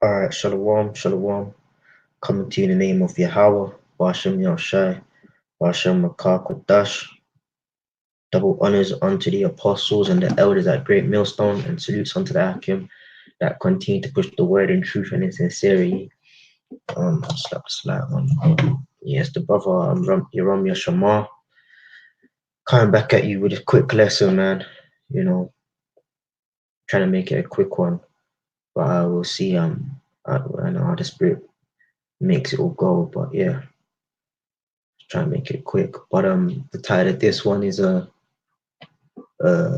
All right, shalom, shalom. Coming to you in the name of Yahweh, Bashem Yahushai, Bashem Makak. Double honors unto the apostles and the elders at Great Millstone, and salutes unto the Akim that continue to push the word in truth and in sincerity. Slap one. Yes, the brother Yerom Yashama coming back at you with a quick lesson, man. You know, trying to make it a quick one, but I will see. I know how the spirit makes it all go, but yeah. Try and make it quick. But the title of this one is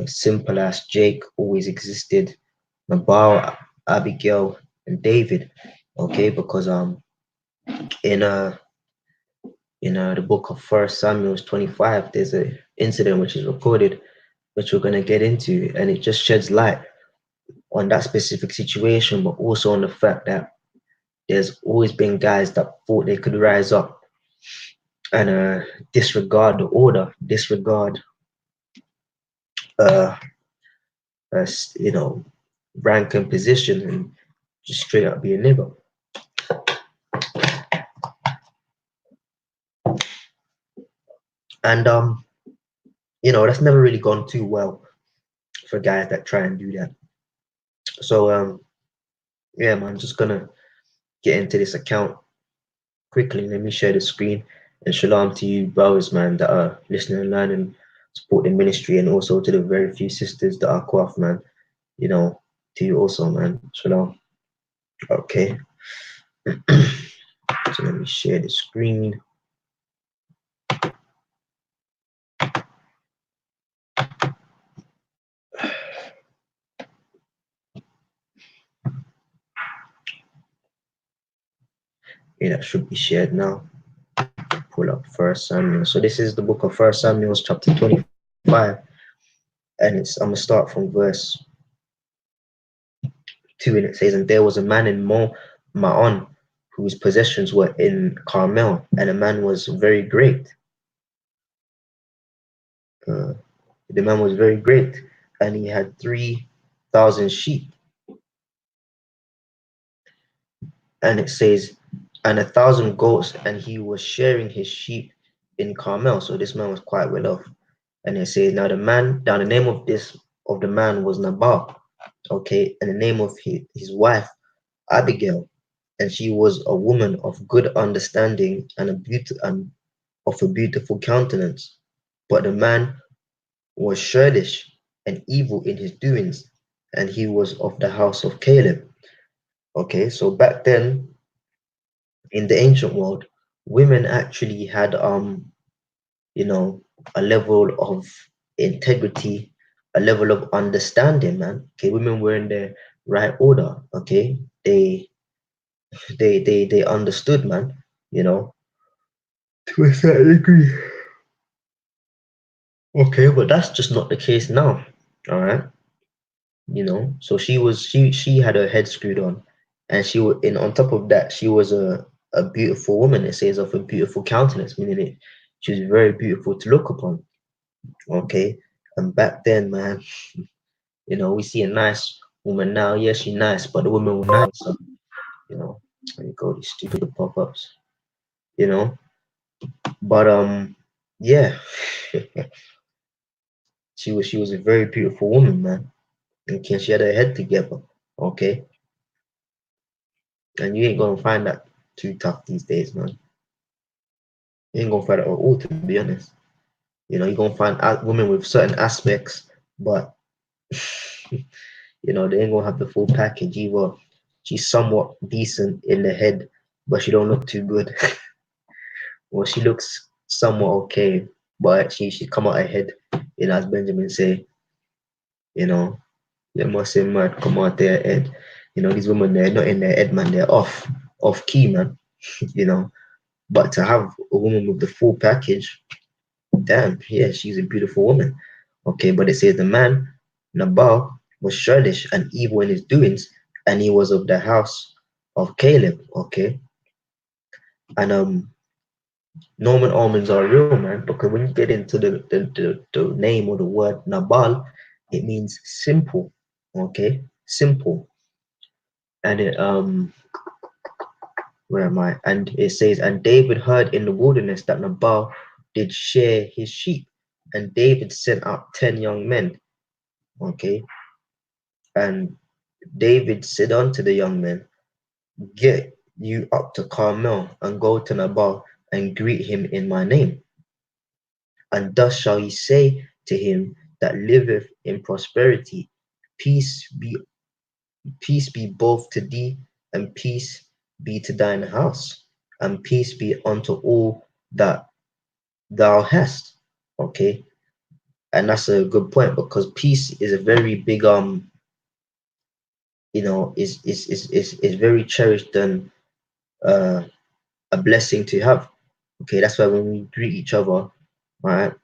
simple as Jake always existed, Nabal, Abigail, and David. Okay, because in uh the book of First Samuel 25, there's a incident which is recorded, which we're gonna get into, and it just sheds light on that specific situation, but also on the fact that there's always been guys that thought they could rise up and disregard the order, disregard uh you know, rank and position, and just straight up be a nigger. And you know, that's never really gone too well for guys that try and do that. So yeah, man, just gonna get into this account quickly. Let me share the screen, and shalom to you brothers, man, that are listening and learning, support the ministry, and also to the very few sisters that are quiet, man. You know, to you also, man. Shalom. Okay. So let me share the screen. Yeah, that should be shared now. Pull up First Samuel. So this is the book of First Samuel, chapter 25, and I'm gonna start from verse 2, and it says, "And there was a man in Maon, whose possessions were in Carmel, and the man was very great. Uh, the man was very great, and he had 3,000 sheep." And it says, "And 1,000 goats, and he was sharing his sheep in Carmel." So this man was quite well off. And it says, now the name of the man was Nabal, okay, and the name of his wife Abigail, and she was a woman of good understanding and of a beautiful countenance. But the man was churlish and evil in his doings, and he was of the house of Caleb. Okay, so back then in the ancient world, women actually had you know, a level of integrity, a level of understanding, man. Okay, women were in their right order. Okay, they understood, man. You know, to a certain degree. Okay, but that's just not the case now. All right, you know. So she had her head screwed on, and she was in on top of that she was a beautiful woman. It says of a beautiful countenance, meaning she was very beautiful to look upon. Okay, and back then, man, you know, we see a nice woman now. Yes, she's nice, but the women were nice. So, you know, there you go, these stupid pop-ups. You know, but yeah, she was a very beautiful woman, man. Okay, she had her head together. Okay, and you ain't gonna find that too tough these days, man. You ain't gonna find it at all, to be honest. You know, you're gonna find women with certain aspects, but you know, they ain't gonna have the full package either. She's somewhat decent in the head, but she don't look too good. Well, she looks somewhat okay, but she come out ahead. You know, as Benjamin say, you know, they must say mad come out their head. You know, these women they're not in their head, man. They're off key, man. You know, but to have a woman with the full package, damn, yeah, she's a beautiful woman. Okay, but it says the man Nabal was churlish and evil in his doings, and he was of the house of Caleb. Okay, and Norman almonds are real, man, because when you get into the name or the word Nabal, it means simple. Okay, simple. And it where am I? And it says, and David heard in the wilderness that Nabal did share his sheep, and David sent out 10 young men. Okay, and David said unto the young men, get you up to Carmel and go to Nabal and greet him in my name. And thus shall ye say to him that liveth in prosperity, peace be peace be both to thee, and peace be to thine house, and peace be unto all that thou hast. Okay, and that's a good point because peace is a very big is very cherished and uh a blessing to have. Okay, that's why when we greet each other, right,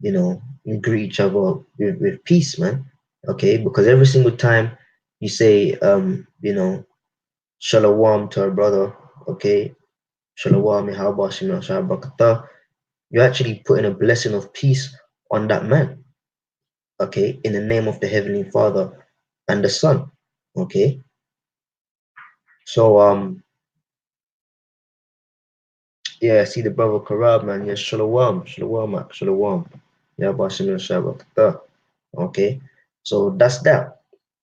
we greet each other with peace, man. Okay, because every single time you say shalom to a brother, okay, shalom, how shalom, you're actually putting a blessing of peace on that man, okay, in the name of the Heavenly Father and the Son, okay. So yeah, see the brother Karab, man, yeah, shalom, yeah, okay. So that's that.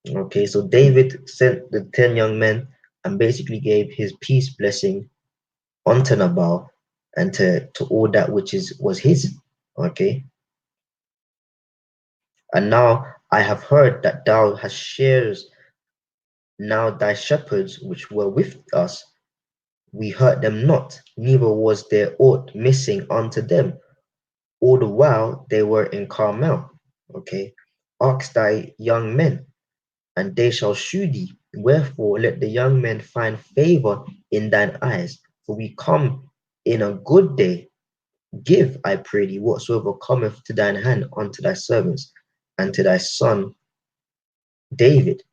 Okay, so David sent the 10 young men and basically gave his peace blessing unto Nabal and to all that which was his. Okay, and now I have heard that thou hast shares now thy shepherds which were with us, we hurt them not, neither was there aught missing unto them, all the while they were in Carmel. Okay, ask thy young men, and they shall shew thee. Wherefore let the young men find favor in thine eyes, for we come in a good day. Give, I pray thee, whatsoever cometh to thine hand unto thy servants and to thy son David.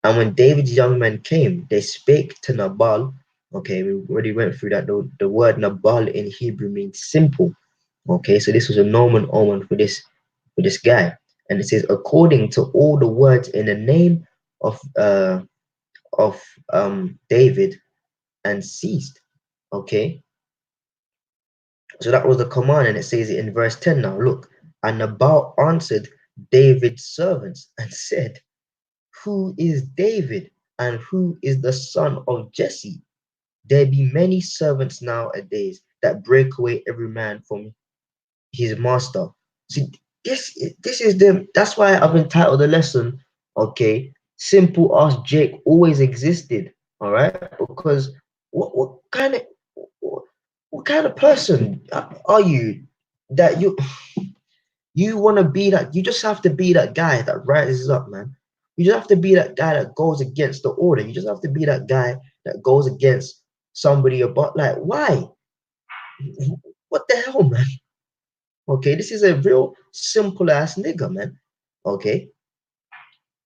And when David's young men came, they spake to Nabal. Okay, we already went through that. The word Nabal in Hebrew means simple. Okay, so this was a Norman omen for this guy. And it says, according to all the words in the name of uh of David, and ceased. Okay, so that was the command, and it says it in verse 10 now. Look, and Nabal answered David's servants and said, who is David, and who is the son of Jesse? There be many servants nowadays that break away every man from his master. See, this is them. That's why I've entitled the lesson, okay, simple as Jake always existed. All right, because what what, what kind of person are you that you want to be that? You just have to be that guy that rises up, man. You just have to be that guy that goes against the order. You just have to be that guy that goes against somebody about, like, why? What the hell, man? Okay, this is a real simple ass nigga, man. Okay,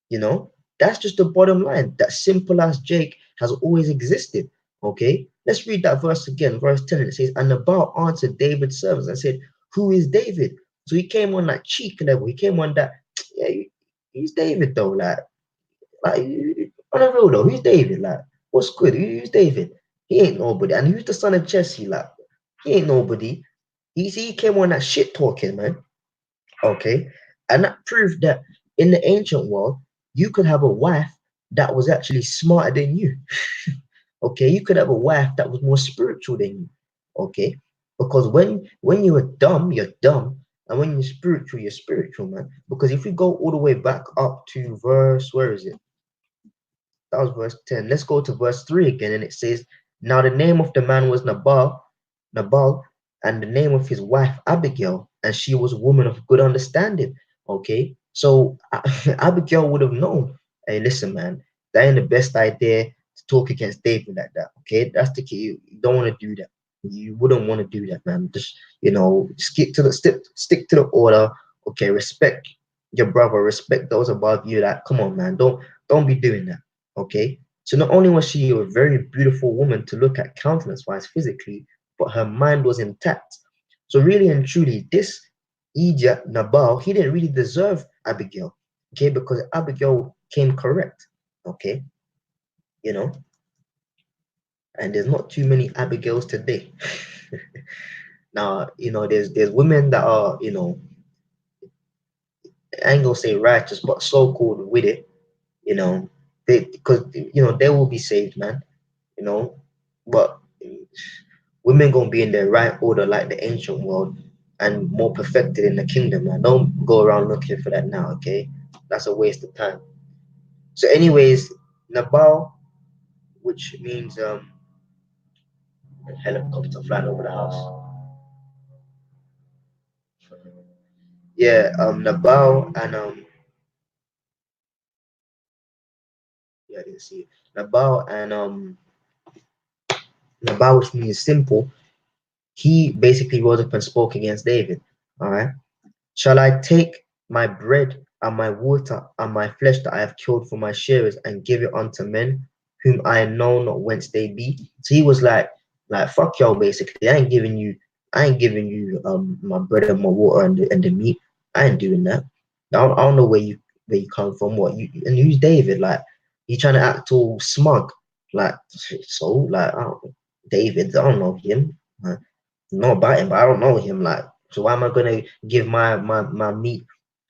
you know, that's just the bottom line. That simple as Jake has always existed. Okay, let's read that verse again, verse 10. It says, and Nabal answered David's servants and said, who is David? So he came on that cheek level. He came on that, yeah, he's David though. Like on a real though, who's David? Like, what's good? Who's David? He ain't nobody. And who's the son of Jesse? Like, he ain't nobody. He came on that shit talking, man. Okay. And that proved that in the ancient world, you could have a wife that was actually smarter than you. Okay. You could have a wife that was more spiritual than you. Okay. Because when you are dumb, you're dumb. And when you're spiritual, man. Because if we go all the way back up to verse, where is it? That was verse 10. Let's go to verse 3 again. And it says, now the name of the man was Nabal, and the name of his wife Abigail, and she was a woman of good understanding. Okay, so Abigail would have known. Hey, listen, man, that ain't the best idea to talk against David like that. Okay, that's the key. You don't want to do that. You wouldn't want to do that, man. Just stick to the order. Okay, respect your brother, respect those above you. That come on, man, don't be doing that. Okay, so not only was she a very beautiful woman to look at countenance wise physically, but her mind was intact. So really and truly, this Egypt Nabal, he didn't really deserve Abigail, okay, because Abigail came correct, okay. you know, and there's not too many Abigails today. Now, there's women that are, I ain't gonna say righteous, but so called with it, you know, they because they will be saved, man, you know, but women gonna be in their right order like the ancient world and more perfected in the kingdom, man. Don't go around looking for that now, okay? That's a waste of time. So, anyways, Nabal, which means helicopter flying over the house. Yeah, Nabal and yeah, I didn't see it. Nabal and Nabal, which means simple. He basically rose up and spoke against David. All right. Shall I take my bread and my water and my flesh that I have killed for my shearers and give it unto men whom I know not whence they be? So he was like fuck y'all basically. I ain't giving you my bread and my water and the meat. I ain't doing that. I don't know where you come from. What you and who's David? Like you trying to act all smug. Like so like I don't, David, I don't know him. Know about him, but I don't know him. Like, so why am I gonna give my meat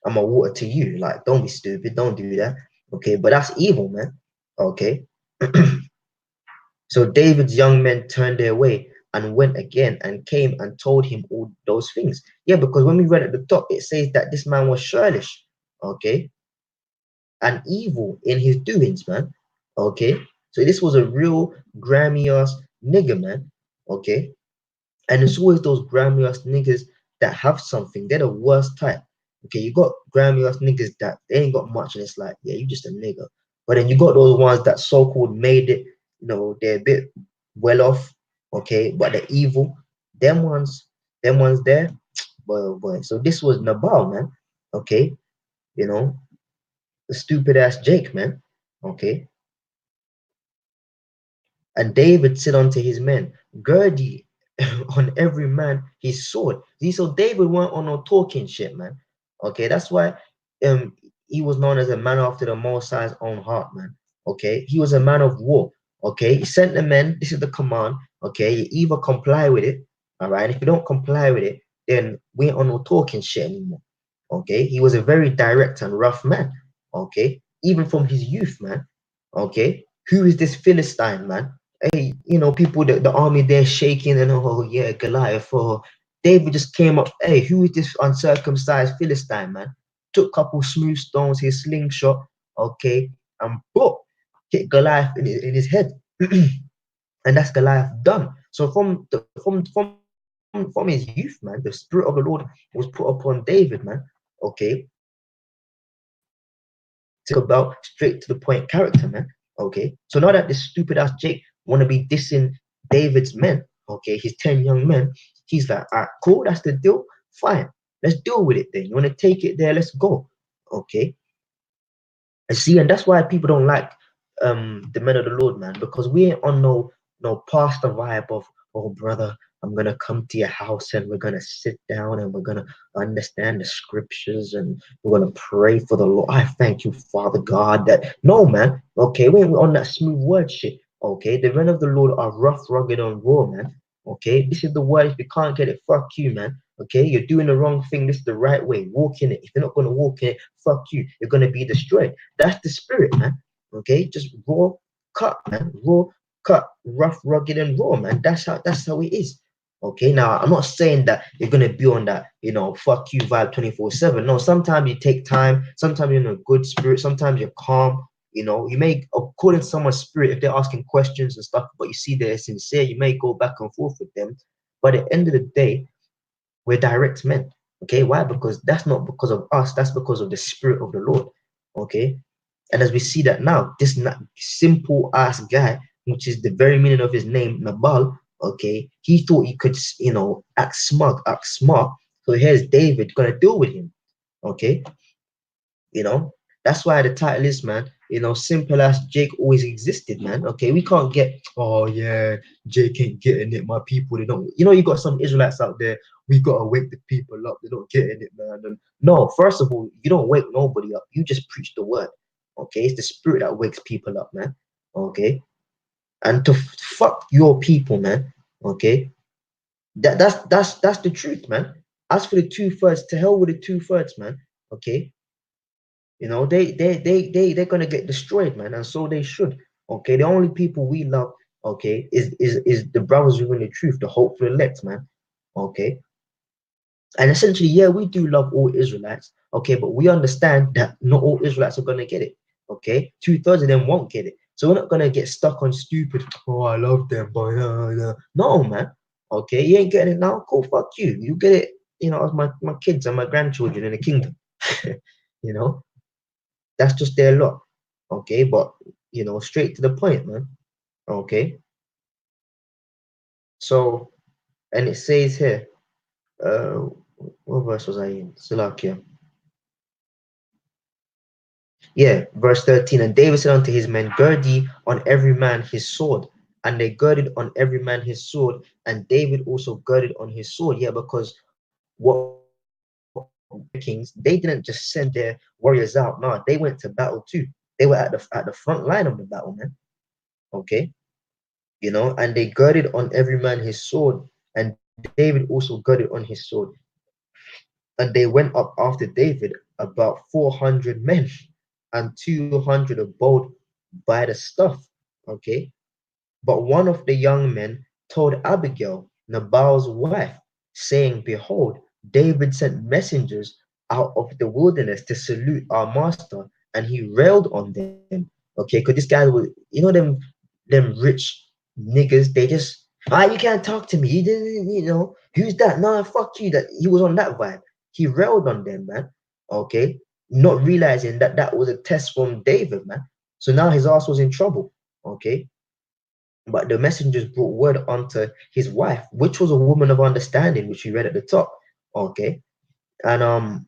and my water to you? Like, don't be stupid. Don't do that. Okay, but that's evil, man. Okay. So David's young men turned their way and went again and came and told him all those things. Yeah, because when we read at the top, it says that this man was churlish, okay, and evil in his doings, man. Okay. So this was a real grimy ass nigger, man. Okay. And it's always those grimy ass niggas that have something. They're the worst type. Okay, you got grimy ass niggas that they ain't got much, and it's like, yeah, you just a nigga. But then you got those ones that so called made it. They're a bit well off. Okay, but they're evil. Them ones there. Boy, oh boy. So this was Nabal, man. Okay, you know, the stupid ass Jake, man. Okay, and David said unto his men, gird ye on every man his sword. See, so David weren't on no talking shit, man. Okay, that's why um he was known as a man after the Most High's own heart, man. Okay, he was a man of war. Okay, he sent the men. This is the command. Okay, you either comply with it, all right. And if you don't comply with it, then we ain't on no talking shit anymore. Okay, he was a very direct and rough man. Okay, even from his youth, man. Okay, who is this Philistine, man? Hey, people, the army there shaking and oh yeah, Goliath. Oh, David just came up. Hey, who is this uncircumcised Philistine, man? Took a couple smooth stones, his slingshot, okay, and boom, hit Goliath in his head. And that's Goliath done. So from his youth, man, the spirit of the Lord was put upon David, man. Okay, to about straight to the point character, man. Okay, so now that this stupid ass Jake wanna be dissing David's men, okay, his 10 young men, he's like, all right, cool, that's the deal. Fine, let's deal with it then. You wanna take it there? Let's go. Okay, and see, and that's why people don't like the men of the Lord, man, because we ain't on no pastor vibe of, oh brother, I'm gonna come to your house and we're gonna sit down and we're gonna understand the scriptures and we're gonna pray for the Lord. I thank you, Father God. That no, man. Okay, we ain't on that smooth word shit. Okay, the men of the Lord are rough, rugged, and raw, man. Okay, this is the word. If you can't get it, fuck you, man. Okay, you're doing the wrong thing. This is the right way. Walk in it. If you're not gonna walk in it, fuck you. You're gonna be destroyed. That's the spirit, man. Okay, just raw cut, man. Raw cut, rough, rugged, and raw, man. That's how it is. Okay, now I'm not saying that you're gonna be on that, fuck you vibe 24/7. No, sometimes you take time, sometimes you're in a good spirit, sometimes you're calm. You may, according to someone's spirit, if they're asking questions and stuff, but you see they're sincere, you may go back and forth with them. But at the end of the day, we're direct men. Okay, why? Because that's not because of us, that's because of the spirit of the Lord. Okay, and as we see that now, this simple ass guy, which is the very meaning of his name, Nabal, okay, he thought he could, act smug, act smart. So here's David gonna deal with him. Okay, you know, that's why the title is, man, simple as Jake always existed, man. Okay, we can't get, oh yeah, Jake ain't getting it, my people, they don't, you got some Israelites out there, we gotta wake the people up, they don't getting it, man. And no, first of all, you don't wake nobody up, you just preach the word. Okay, it's the spirit that wakes people up, man. okay? And to fuck your people, man, okay? That's the truth, man. As for the 2/3, to hell with the 2/3, man. Okay, they're gonna get destroyed, man, and so they should. Okay, the only people we love, okay, is the brothers within the truth, the hopeful elect, man. Okay, and essentially, yeah, we do love all Israelites. Okay, but we understand that not all Israelites are gonna get it. Okay, 2/3 of them won't get it. So we're not gonna get stuck on stupid. Oh, I love them, but no, man. Okay, you ain't getting it now. Cool, fuck you. You get it. As my kids and my grandchildren in the kingdom. you know, that's just their lot. Okay, but straight to the point, man. Okay, so and it says here, uh, what verse was I in? Salakia. Yeah, verse 13. And David said unto his men, Gird ye on every man his sword. And they girded on every man his sword. And David also girded on his sword. Yeah, because what kings, they didn't just send their warriors out. No, they went to battle too. They were at the front line of the battle, man. Okay. And they girded on every man his sword. And David also girded on his sword. And they went up after David, about 400 men, and 200 of bold by the stuff. Okay. But one of the young men told Abigail, Nabal's wife, saying, Behold, David sent messengers out of the wilderness to salute our master, and he railed on them. Okay, because this guy was, them rich niggas, they just, you can't talk to me. You didn't, who's that? No, fuck you. That he was on that vibe. He railed on them, man. Okay, not realizing that that was a test from David, man. So now his ass was in trouble. Okay, but the messengers brought word unto his wife, which was a woman of understanding, which we read at the top. Okay. And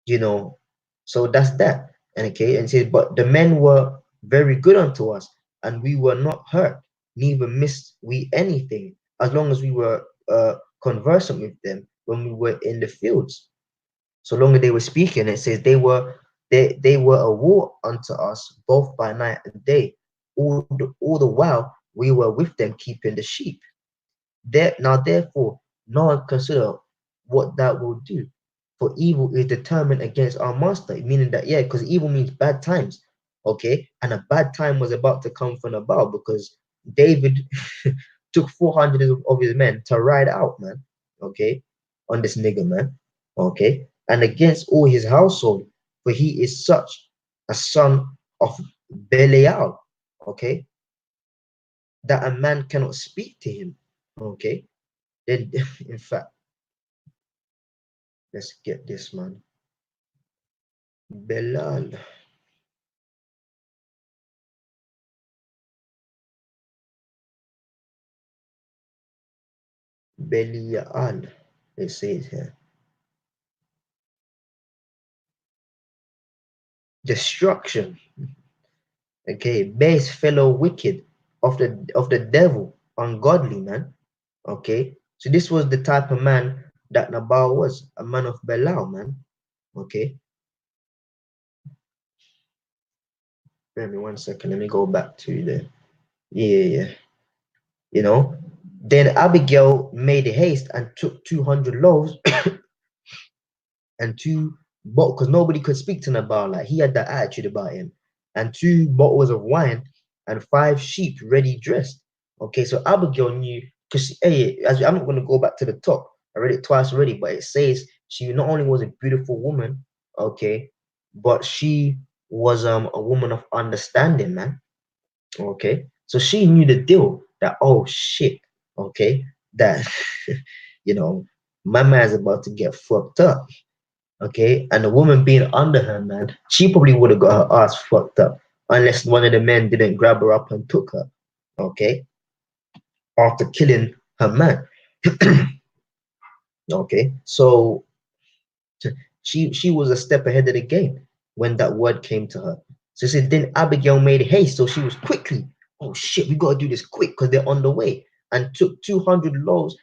you know, so that's that. And okay, and says, but the men were very good unto us, and we were not hurt, neither missed we anything, as long as we were conversant with them when we were in the fields. So long as they were speaking, it says they were a war unto us both by night and day. All the while we were with them keeping the sheep. Now therefore, no one consider what that will do. For evil is determined against our master, meaning that, yeah, because evil means bad times. Okay. And a bad time was about to come from above because David took 400 of his men to ride out, man. Okay. On this nigger, man. Okay. And against all his household, for he is such a son of Belial. Okay. That a man cannot speak to him. Okay. Then, in fact, let's get this, man. Belal. Belial. It says here. Destruction. Okay. Base fellow wicked of the devil. Ungodly, man. Okay. So this was the type of man that Nabal was. A man of Belial, man. Okay. Give me 1 second. Let me go back to the. Yeah, yeah. You know. Then Abigail made haste and took 200 loaves and two because nobody could speak to Nabal, like he had that attitude about him, and 2 bottles of wine and 5 sheep ready dressed. Okay, so Abigail knew because hey, I'm not gonna go back to the top. I read it twice already, but it says she not only was a beautiful woman, okay, but she was a woman of understanding, man. Okay, so she knew the deal that oh shit, okay, that my man's about to get fucked up. Okay, and the woman being under her, man, she probably would have got her ass fucked up unless one of the men didn't grab her up and took her. Okay, after killing her man. Okay, so she was a step ahead of the game when that word came to her. So she said, then Abigail made haste, so she was quickly. Oh shit, we gotta do this quick because they're on the way, and took 200 loaves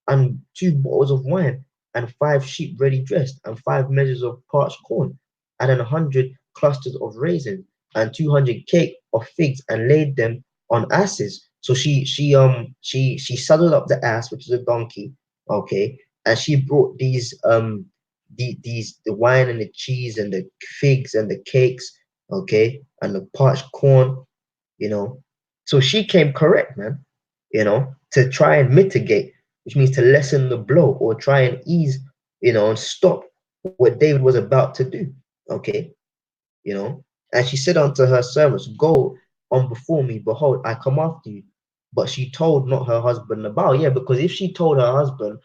and 2 bottles of wine, and 5 sheep ready dressed, and 5 measures of parched corn, and 100 clusters of raisins, and 200 cake of figs and laid them on asses. So she saddled up the ass, which is a donkey, okay, and she brought these the wine and the cheese and the figs and the cakes, okay, and the parched corn, you know. So she came correct, man, to try and mitigate, which means to lessen the blow or try and ease, and stop what David was about to do, okay, you know. And she said unto her servants, go on before me, behold, I come after you. But she told not her husband Nabal, yeah, because if she told her husband,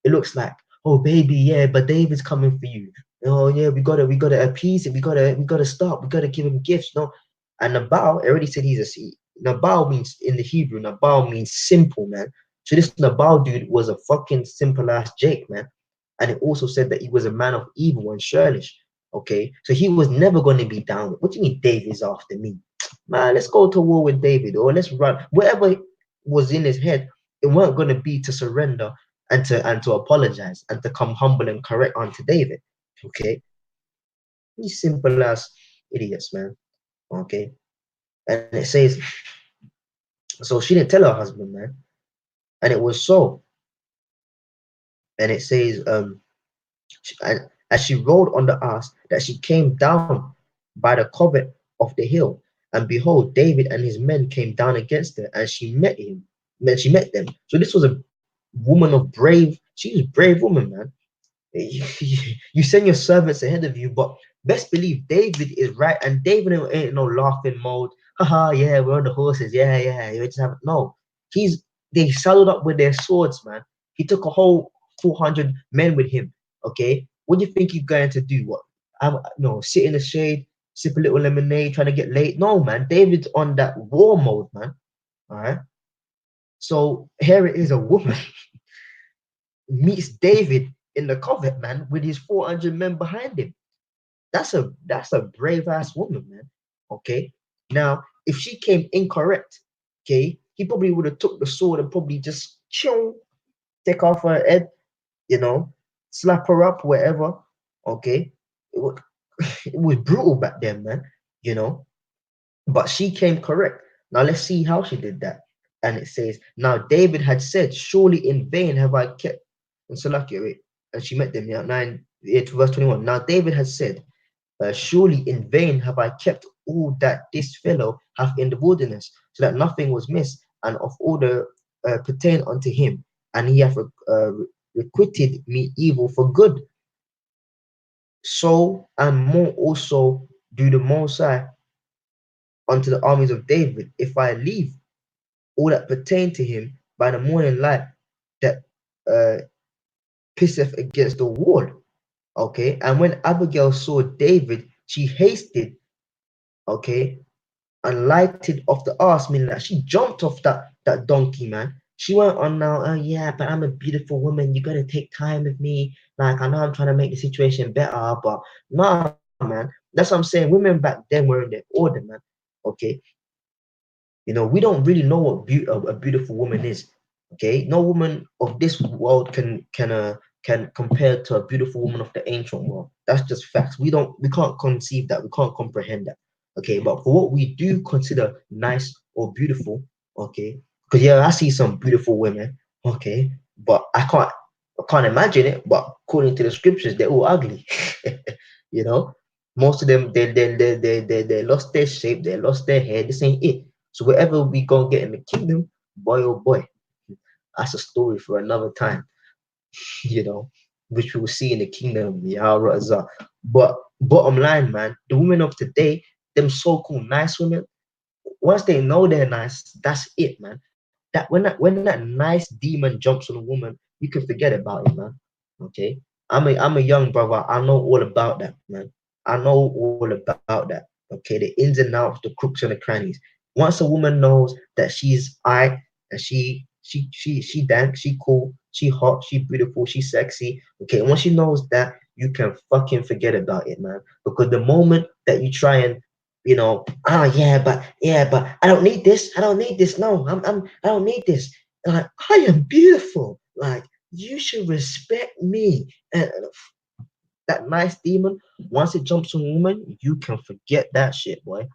it looks like, oh baby, yeah, but David's coming for you. Oh yeah, we gotta appease it. We gotta stop. We gotta give him gifts. No, and Nabal already said he's a seed. Nabal means in the Hebrew, Nabal means simple, man. So this Nabal dude was a fucking simple ass Jake, man. And it also said that he was a man of evil and churlish. Okay, so he was never going to be down with. What do you mean David's after me? Man, let's go to war with David, or let's run. Whatever was in his head, it weren't going to be to surrender and to apologize and to come humble and correct unto David. Okay, these simple ass idiots, man. Okay, and it says, so she didn't tell her husband, man, and it was so. And it says, and as she rode on the ass, that she came down by the covert of the hill, and behold, David and his men came down against her, and she met him. Then she met them. So this was a woman of brave. She was a brave woman, man. You send your servants ahead of you, but best believe David is right, and David ain't no laughing mode. Haha, yeah, we're on the horses. Yeah, yeah. You just have no. He's they saddled up with their swords, man. He took a whole 400 men with him. Okay, what do you think he's going to do? What? No, sit in the shade, sip a little lemonade, trying to get late. No, man. David's on that war mode, man. All right. So here it is, a woman meets David in the covert, man, with his 400 men behind him. That's a brave ass woman, man. Okay. Now, if she came incorrect, okay, he probably would have took the sword and probably just chill, take off her head, you know, slap her up, wherever. Okay. It was, it was brutal back then, man. You know, but she came correct. Now let's see how she did that. And it says, now David had said, surely in vain have I kept, and Salakia, wait, and she met them, yeah, 9, 8, verse 21. Now David has said, surely in vain have I kept all that this fellow hath in the wilderness, so that nothing was missed, and of all the pertain unto him, and he hath requited me evil for good. So and more also do the Most High unto the armies of David, if I leave all that pertain to him by the morning light that uh, pisseth against the wall. Okay, and when Abigail saw David, she hasted, okay, and lighted off the ass, meaning that she jumped off that donkey, man. She went on now, oh yeah, but I'm a beautiful woman. You gotta take time with me. Like I know I'm trying to make the situation better, but nah, man. That's what I'm saying. Women back then were in their order, man. Okay, we don't really know what a beautiful woman is. Okay, no woman of this world can compare to a beautiful woman of the ancient world. That's just facts. We can't conceive that. We can't comprehend that. Okay, but for what we do consider nice or beautiful, okay, because yeah, I see some beautiful women, okay, but I can't imagine it. But according to the scriptures, they're all ugly. you know, most of them they lost their shape, they lost their hair. This ain't it. So wherever we gonna get in the kingdom, boy oh boy, that's a story for another time, you know, which we will see in the kingdom, Yahweh Azah. But bottom line, man, the women of today, them so-called nice women, once they know they're nice, that's it, man. That when that nice demon jumps on a woman, you can forget about it, man. Okay. I'm a young brother. I know all about that, man. I know all about that. Okay, the ins and outs, the crooks and the crannies. Once a woman knows that she's I and she dance, she cool, she hot, she beautiful, she sexy. Okay, once she knows that, you can fucking forget about it, man. Because the moment that you try and oh yeah, but I don't need this. I don't need this. No, I don't need this. Like I am beautiful. Like you should respect me. And that nice demon, once it jumps on a woman, you can forget that shit, boy.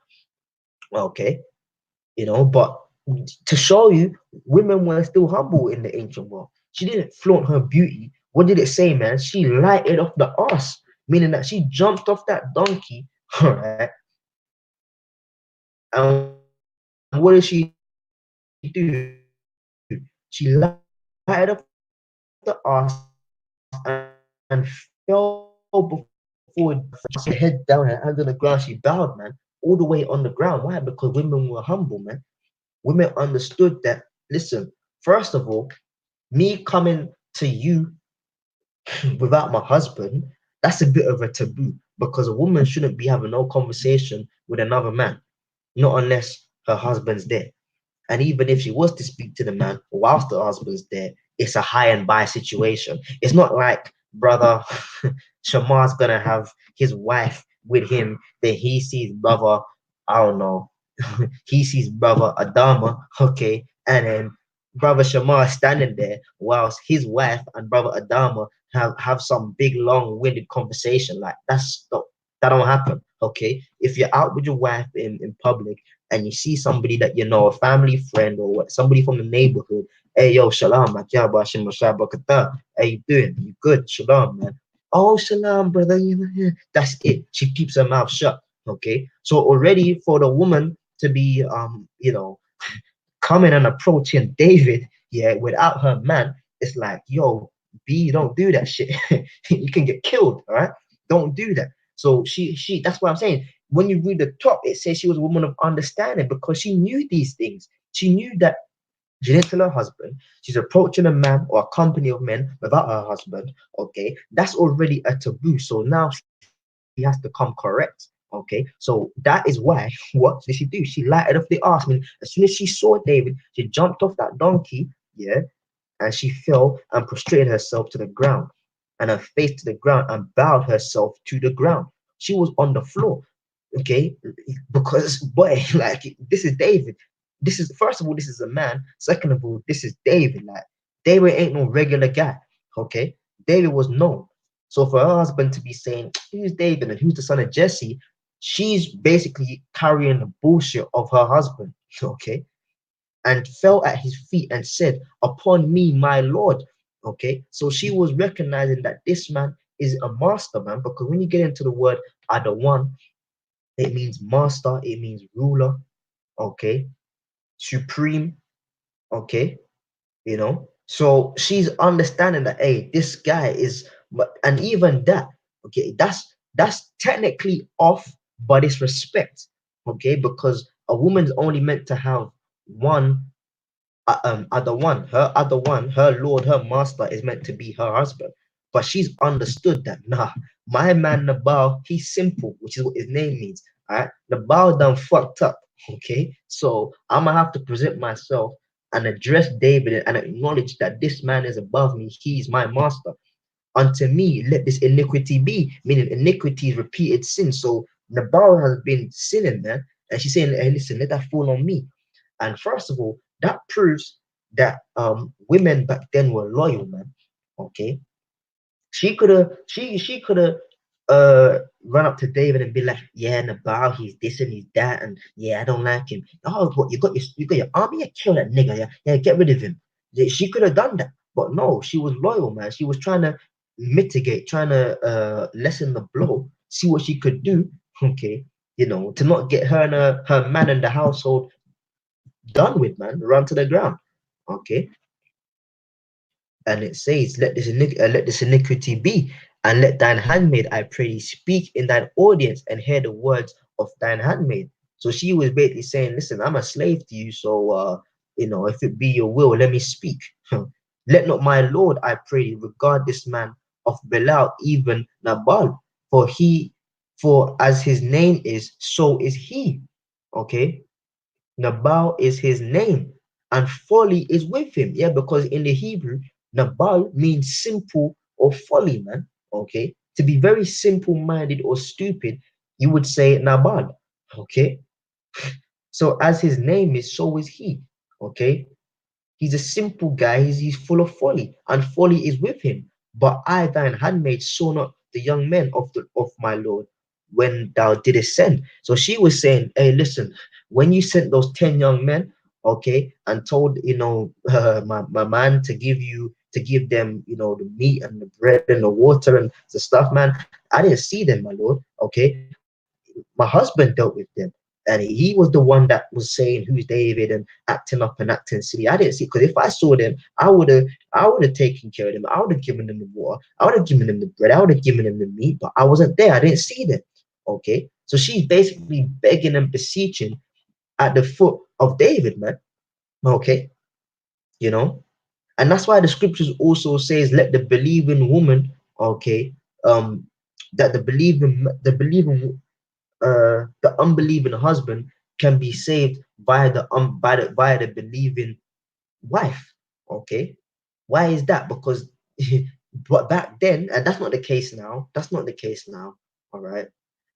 Okay, but to show you, women were still humble in the ancient world. She didn't flaunt her beauty. What did it say, man? She lighted off the ass, meaning that she jumped off that donkey, all right? And what did she do? She lighted off the ass and fell before her head down, her hands on the ground. She bowed, man, all the way on the ground. She bowed, man, all the way on the ground. Why? Because women were humble, man. Women understood that. Listen, first of all, me coming to you without my husband, that's a bit of a taboo because a woman shouldn't be having no conversation with another man, not unless her husband's there. And even if she was to speak to the man whilst the husband's there, it's a high and by situation. It's not like brother Shamar's gonna have his wife with him, then he sees brother, I don't know, he sees brother Adama, okay, and then brother Shamar standing there whilst his wife and brother Adama have some big long-winded conversation. Like that don't happen. Okay. If you're out with your wife in public and you see somebody that you know, a family friend or what, somebody from the neighborhood, hey yo, shalom, makyaba, shima shaba kata. How you doing? You good? Shalom, man. Oh, shalom, brother. Yeah. That's it. She keeps her mouth shut. Okay. So already for the woman to be coming and approaching David, yeah, without her man, it's like, yo, B, don't do that shit. You can get killed, all right? Don't do that. So that's what I'm saying. When you read the top, it says she was a woman of understanding because she knew these things. She knew that she didn't tell her husband. She's approaching a man or a company of men without her husband. Okay, that's already a taboo. So now she has to come correct. Okay, so that is why what did she do? She lighted off the arse. I mean, as soon as she saw David, she jumped off that donkey, yeah, and she fell and prostrated herself to the ground and her face to the ground and bowed herself to the ground. She was on the floor, okay, because boy, like this is David. This is first of all, this is a man. Second of all, this is David. Like David ain't no regular guy, okay. David was known. So for her husband to be saying, "Who's David and who's the son of Jesse?" She's basically carrying the bullshit of her husband, okay, and fell at his feet and said, "Upon me, my Lord." Okay, so she was recognizing that this man is a master man because when you get into the word Adawan, it means master, it means ruler, okay, supreme, okay, So she's understanding that, hey, this guy is, and even that, okay, that's technically off, but it's respect, okay, because a woman's only meant to have one other one. Her other one, her lord, her master is meant to be her husband. But she's understood that, nah, my man Nabal, he's simple, which is what his name means. All right, Nabal done fucked up. Okay, so I'm gonna have to present myself and address David and acknowledge that this man is above me. He's my master. Unto me, let this iniquity be, meaning iniquity is repeated sin. So Nabal has been sinning, man, and she's saying, hey, listen, let that fall on me. And first of all, that proves that women back then were loyal, man. Okay, she could have run up to David and be like, yeah, Nabal, he's this and he's that, and yeah, I don't like him. Oh, what you got your army? Yeah, kill that nigga, yeah, get rid of him. She could have done that, but no, she was loyal, man. She was trying to mitigate, trying to lessen the blow, see what she could do. Okay, to not get her and her man in the household done with, man, run to the ground. Okay, and it says, let this iniquity be, and let thine handmaid, I pray thee, speak in thine audience and hear the words of thine handmaid. So she was basically saying, listen, I'm a slave to you, so if it be your will, let me speak. Let not my Lord, I pray thee, regard this man of Belial, even Nabal, for as his name is, so is he. Okay, Nabal is his name, and folly is with him. Yeah, because in the Hebrew, Nabal means simple or folly, man. Okay, to be very simple-minded or stupid, you would say Nabal. Okay, so as his name is, so is he. Okay, he's a simple guy. He's full of folly, and folly is with him. But I, thine handmaid, saw not the young men of my Lord when thou didst send. So she was saying, hey, listen. when you sent those 10 young men, okay, and told, my man to give them, the meat and the bread and the water and the stuff, man, I didn't see them, my lord. Okay, my husband dealt with them, and he was the one that was saying who's David and acting up and acting silly. I didn't see, because if I saw them, I would have taken care of them. I would have given them the water. I would have given them the bread. I would have given them the meat, but I wasn't there. I didn't see them. Okay, so she's basically begging and beseeching at the foot of David, man. Okay, you know, and that's why the scriptures also says, "Let the believing woman, okay, um, that the unbelieving husband can be saved by the believing wife." Okay, why is that? Because but back then, and that's not the case now. That's not the case now. All right.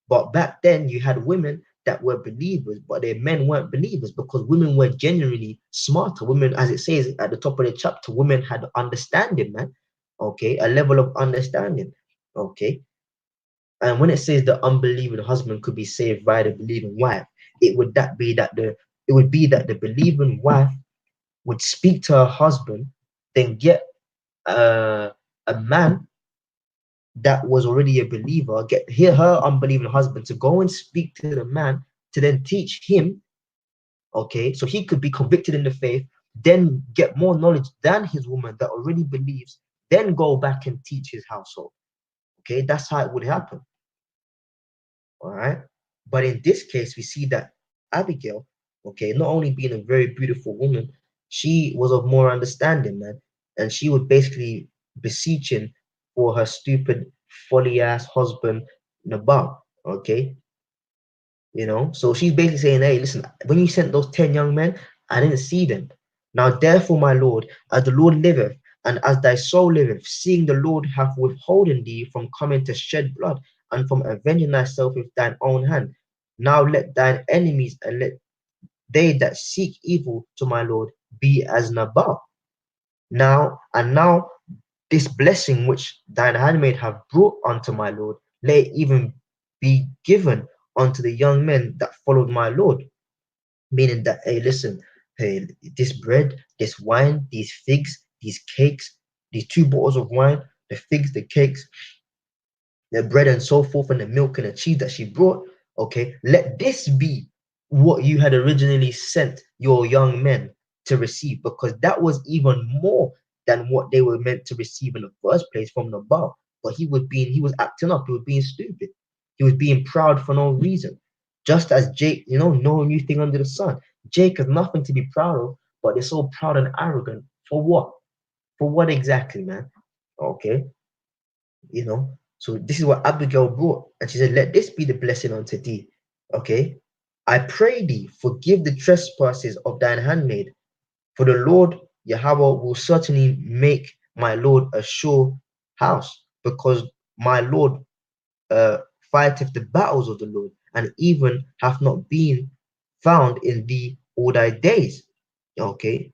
But back then, you had women that were believers, but their men weren't believers, because women were genuinely smarter. Women, as it says at the top of the chapter, women had understanding, man. Okay, a level of understanding. Okay, and when it says the unbelieving husband could be saved by the believing wife, it would be that the believing wife would speak to her husband, then get uh, a man that was already a believer, get her unbelieving husband to go and speak to the man, to then teach him, okay, so he could be convicted in the faith, then get more knowledge than his woman that already believes, then go back and teach his household. Okay, that's how it would happen. All right. But in this case, we see that Abigail, okay, not only being a very beautiful woman, she was of more understanding, man. And she was basically beseeching for her stupid, folly ass husband, Nabal. Okay. So she's basically saying, hey, listen, when you sent those 10 young men, I didn't see them. Now, therefore, my Lord, as the Lord liveth, and as thy soul liveth, seeing the Lord hath withholden thee from coming to shed blood, and from avenging thyself with thine own hand, now let thine enemies, and let they that seek evil to my Lord be as Nabal. Now this blessing which thine handmaid have brought unto my Lord, let it even be given unto the young men that followed my Lord. Meaning that, hey, listen, hey, this bread, this wine, these figs, these cakes, these 2 bottles of wine, the figs, the cakes, the bread and so forth, and the milk and the cheese that she brought, okay, let this be what you had originally sent your young men to receive, because that was even more than what they were meant to receive in the first place from the bar. But he was acting up, he was being stupid, he was being proud for no reason. Just as Jake, no new thing under the sun. Jake has nothing to be proud of, but they're so proud and arrogant. For what? For what exactly, man? Okay, so this is what Abigail brought. And she said, let this be the blessing unto thee. Okay. I pray thee, forgive the trespasses of thine handmaid, for the Lord Yahweh will certainly make my Lord a sure house, because my Lord uh, fighteth the battles of the Lord, and even hath not been found in thee all thy days. Okay.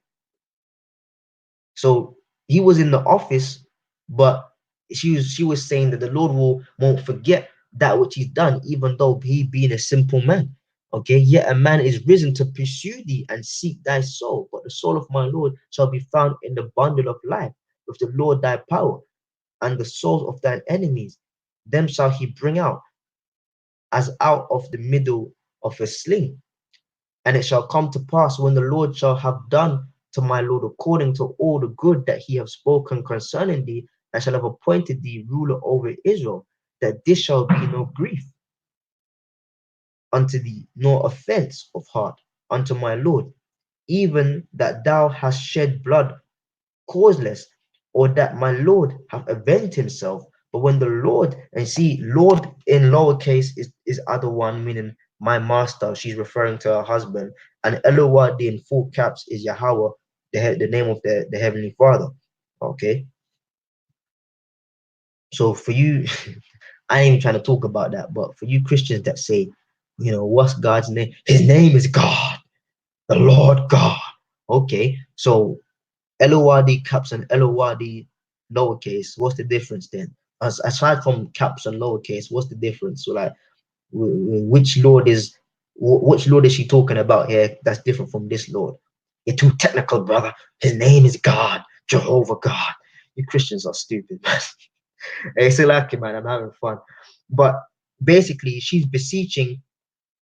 So he was in the office, but she was saying that the Lord won't forget that which he's done, even though he being a simple man. Okay, yet a man is risen to pursue thee and seek thy soul, but the soul of my Lord shall be found in the bundle of life with the Lord thy power, and the souls of thine enemies, them shall he bring out as out of the middle of a sling. And it shall come to pass, when the Lord shall have done to my Lord according to all the good that he have spoken concerning thee, and shall have appointed thee ruler over Israel, that this shall be no grief unto thee, nor offense of heart unto my Lord, even that thou hast shed blood causeless, or that my Lord have avenged himself. But when the Lord, and see, Lord in lowercase is other one, meaning my master, she's referring to her husband, and Elohad in full caps is Yahweh, the name of the Heavenly Father. Okay, so for you, I ain't even trying to talk about that, but for you Christians that say, what's God's name? His name is God, the Lord God. Okay, so LORD caps and LORD lowercase, what's the difference then? Aside from caps and lowercase, what's the difference? So like, which Lord is Which Lord is she talking about here that's different from this Lord? You're too technical, brother. His name is God, Jehovah God. You Christians are stupid, man. Hey, still like it, man. I'm having fun. But basically, she's beseeching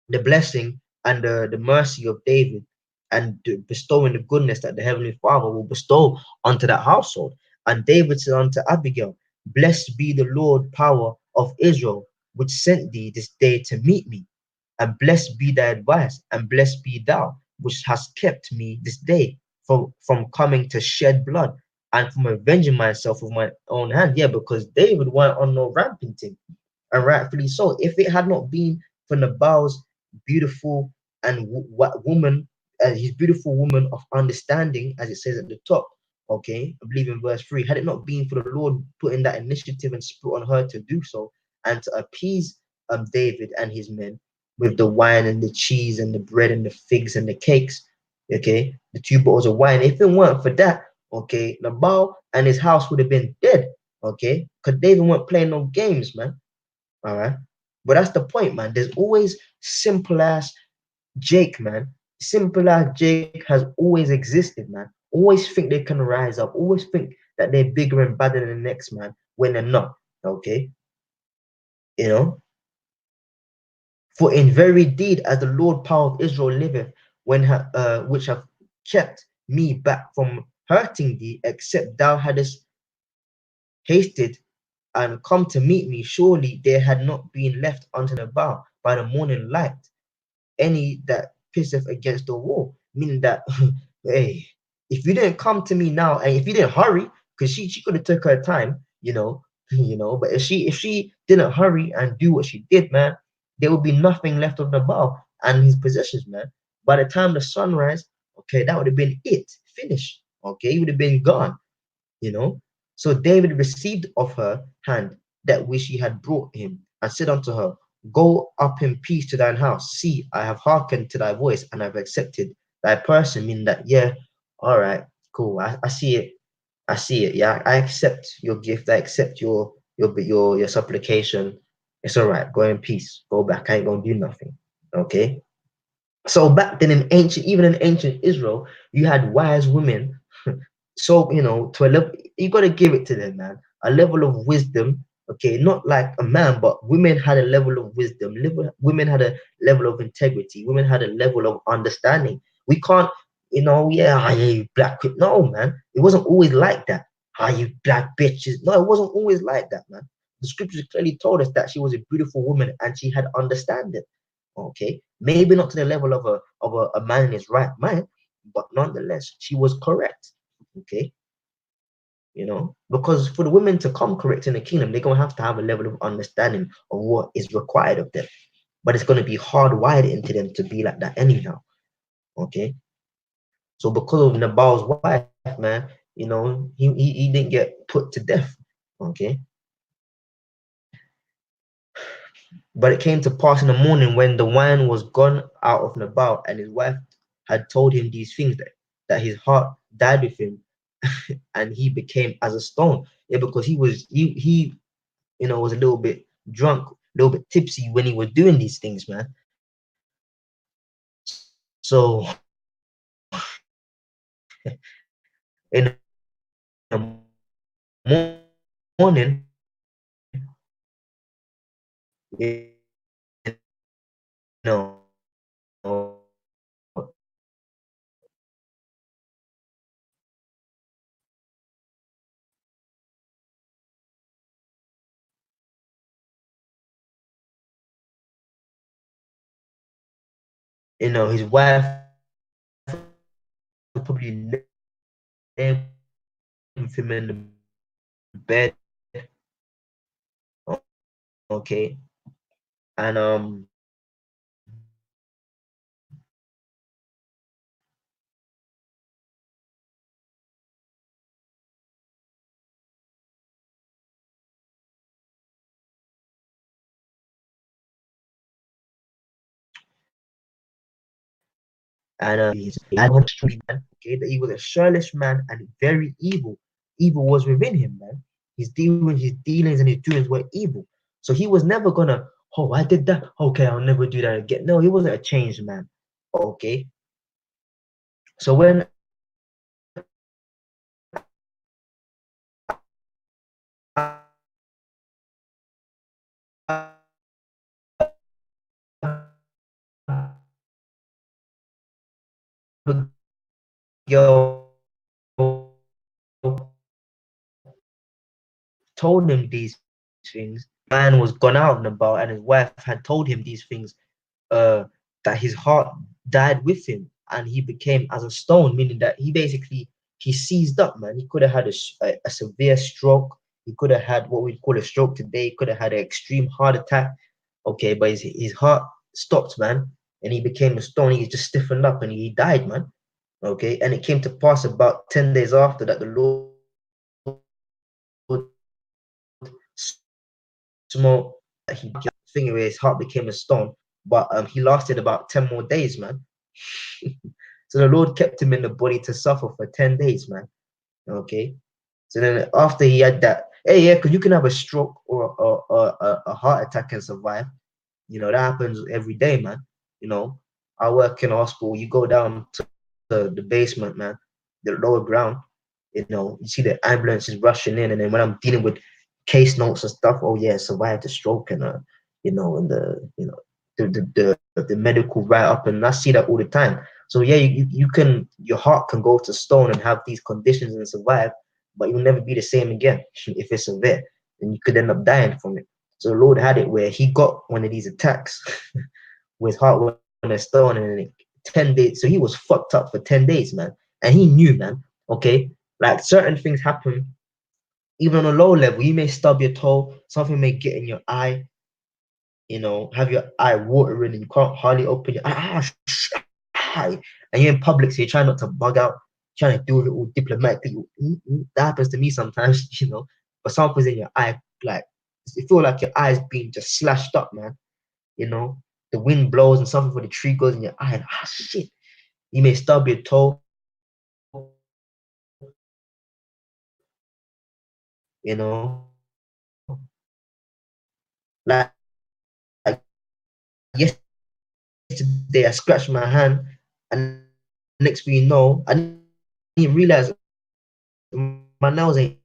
the blessing and the mercy of David and bestowing the goodness that the Heavenly Father will bestow onto that household. And David said unto Abigail, blessed be the Lord power of Israel, which sent thee this day to meet me. And blessed be thy advice, and blessed be thou, which hast kept me this day from coming to shed blood and from avenging myself with my own hand. Yeah, because David went on no ramping, and rightfully so. If it had not been for Nabal's beautiful and woman, his beautiful woman of understanding, as it says at the top, okay, I believe in verse 3, had it not been for the Lord putting that initiative and spirit on her to do so and to appease David and his men with the wine and the cheese and the bread and the figs and the cakes, okay, the 2 bottles of wine, if it weren't for that, okay, Nabal and his house would have been dead, okay, because David weren't playing no games, man. All right. But that's the point, man. There's always simple ass Jake, man. Simple ass Jake has always existed, man. Always think they can rise up. Always think that they're bigger and better than the next man when they're not. Okay. You know, for in very deed, as the Lord power of Israel liveth, which have kept me back from hurting thee, except thou hadst hasted and come to meet me, surely there had not been left unto the bow by the morning light any that pisseth against the wall. Meaning that, hey, if you didn't come to me now, and if you didn't hurry, because she could have took her time, but if she didn't hurry and do what she did, man, there would be nothing left of Nabal and his possessions, man. By the time the sunrise, okay, that would have been it, finished. Okay, he would have been gone you know. So David received of her hand that which he had brought him, and said unto her, go up in peace to thine house. See, I have hearkened to thy voice, and I've accepted thy person, meaning that, yeah, all right, cool. I see it. I see it. Yeah, I accept your gift. I accept your supplication. It's all right. Go in peace. Go back. I ain't gonna do nothing. Okay. So back then in even in ancient Israel, you had wise women. So, to a level, you got to give it to them, man. A level of wisdom, okay, not like a man, but women had a level of wisdom. Women had a level of integrity. Women had a level of understanding. We can't, yeah, you black. No, man, it wasn't always like that. You black bitches. No, it wasn't always like that, man. The scriptures clearly told us that she was a beautiful woman and she had understanding. Okay, maybe not to the level of a man in his right mind, but nonetheless, she was correct. Okay, because for the women to come correct in the kingdom, they're gonna have a level of understanding of what is required of them. But it's gonna be hardwired into them to be like that anyhow. Okay, so because of Nabal's wife, man, he didn't get put to death. Okay, but it came to pass in the morning when the wine was gone out of Nabal, and his wife had told him these things that his heart died with him, and he became as a stone. Yeah, because he was a little bit drunk, a little bit tipsy when he was doing these things, man. So in the morning, you know, his wife probably lay with him in the bed, okay, and he had one street man, okay, that he was a churlish man and very evil. Evil was within him, man. His dealings and his doings were evil. So he was never gonna Oh, I did that. Okay, I'll never do that again. No, he wasn't a changed man. Okay. So when Abigail told him these things, man was gone out and about, and his wife had told him these things, uh, that his heart died with him, and he became as a stone, meaning that he basically he seized up, man. He could have had a severe stroke. He could have had what we call a stroke today. He could have had an extreme heart attack. Okay, but his heart stopped, man, and he became a stone. He just stiffened up and he died, man. Okay, and it came to pass about 10 days after that the Lord smote he thing where his heart became a stone, but he lasted about 10 more days, man. So the Lord kept him in the body to suffer for 10 days, man. Okay. So then after he had that, hey, yeah, because you can have a stroke or a heart attack and survive. That happens every day, man. You know, I work in a hospital. You go down to the basement, man, the lower ground. You see the ambulances rushing in, and then when I'm dealing with case notes and stuff, oh yeah, survived a stroke and and the medical write up, and I see that all the time. So yeah, you can your heart can go to stone and have these conditions and survive, but you'll never be the same again if it's severe, and you could end up dying from it. So the Lord had it where he got one of these attacks with heart on a stone, and 10 days. So he was fucked up for 10 days, man. And he knew, man, okay, like certain things happen, even on a low level. You may stub your toe, something may get in your eye, have your eye watering and you can't hardly open your eye. And you're in public, so you're trying not to bug out, trying to do it all diplomatically. That happens to me sometimes, but something's in your eye, like you feel like your eye's being just slashed up, man. You know, the wind blows and something for the tree goes in your eye, and shit. You may stub your toe, you know. Like yesterday, I scratched my hand, and next thing you know, I didn't even realize my nails ain't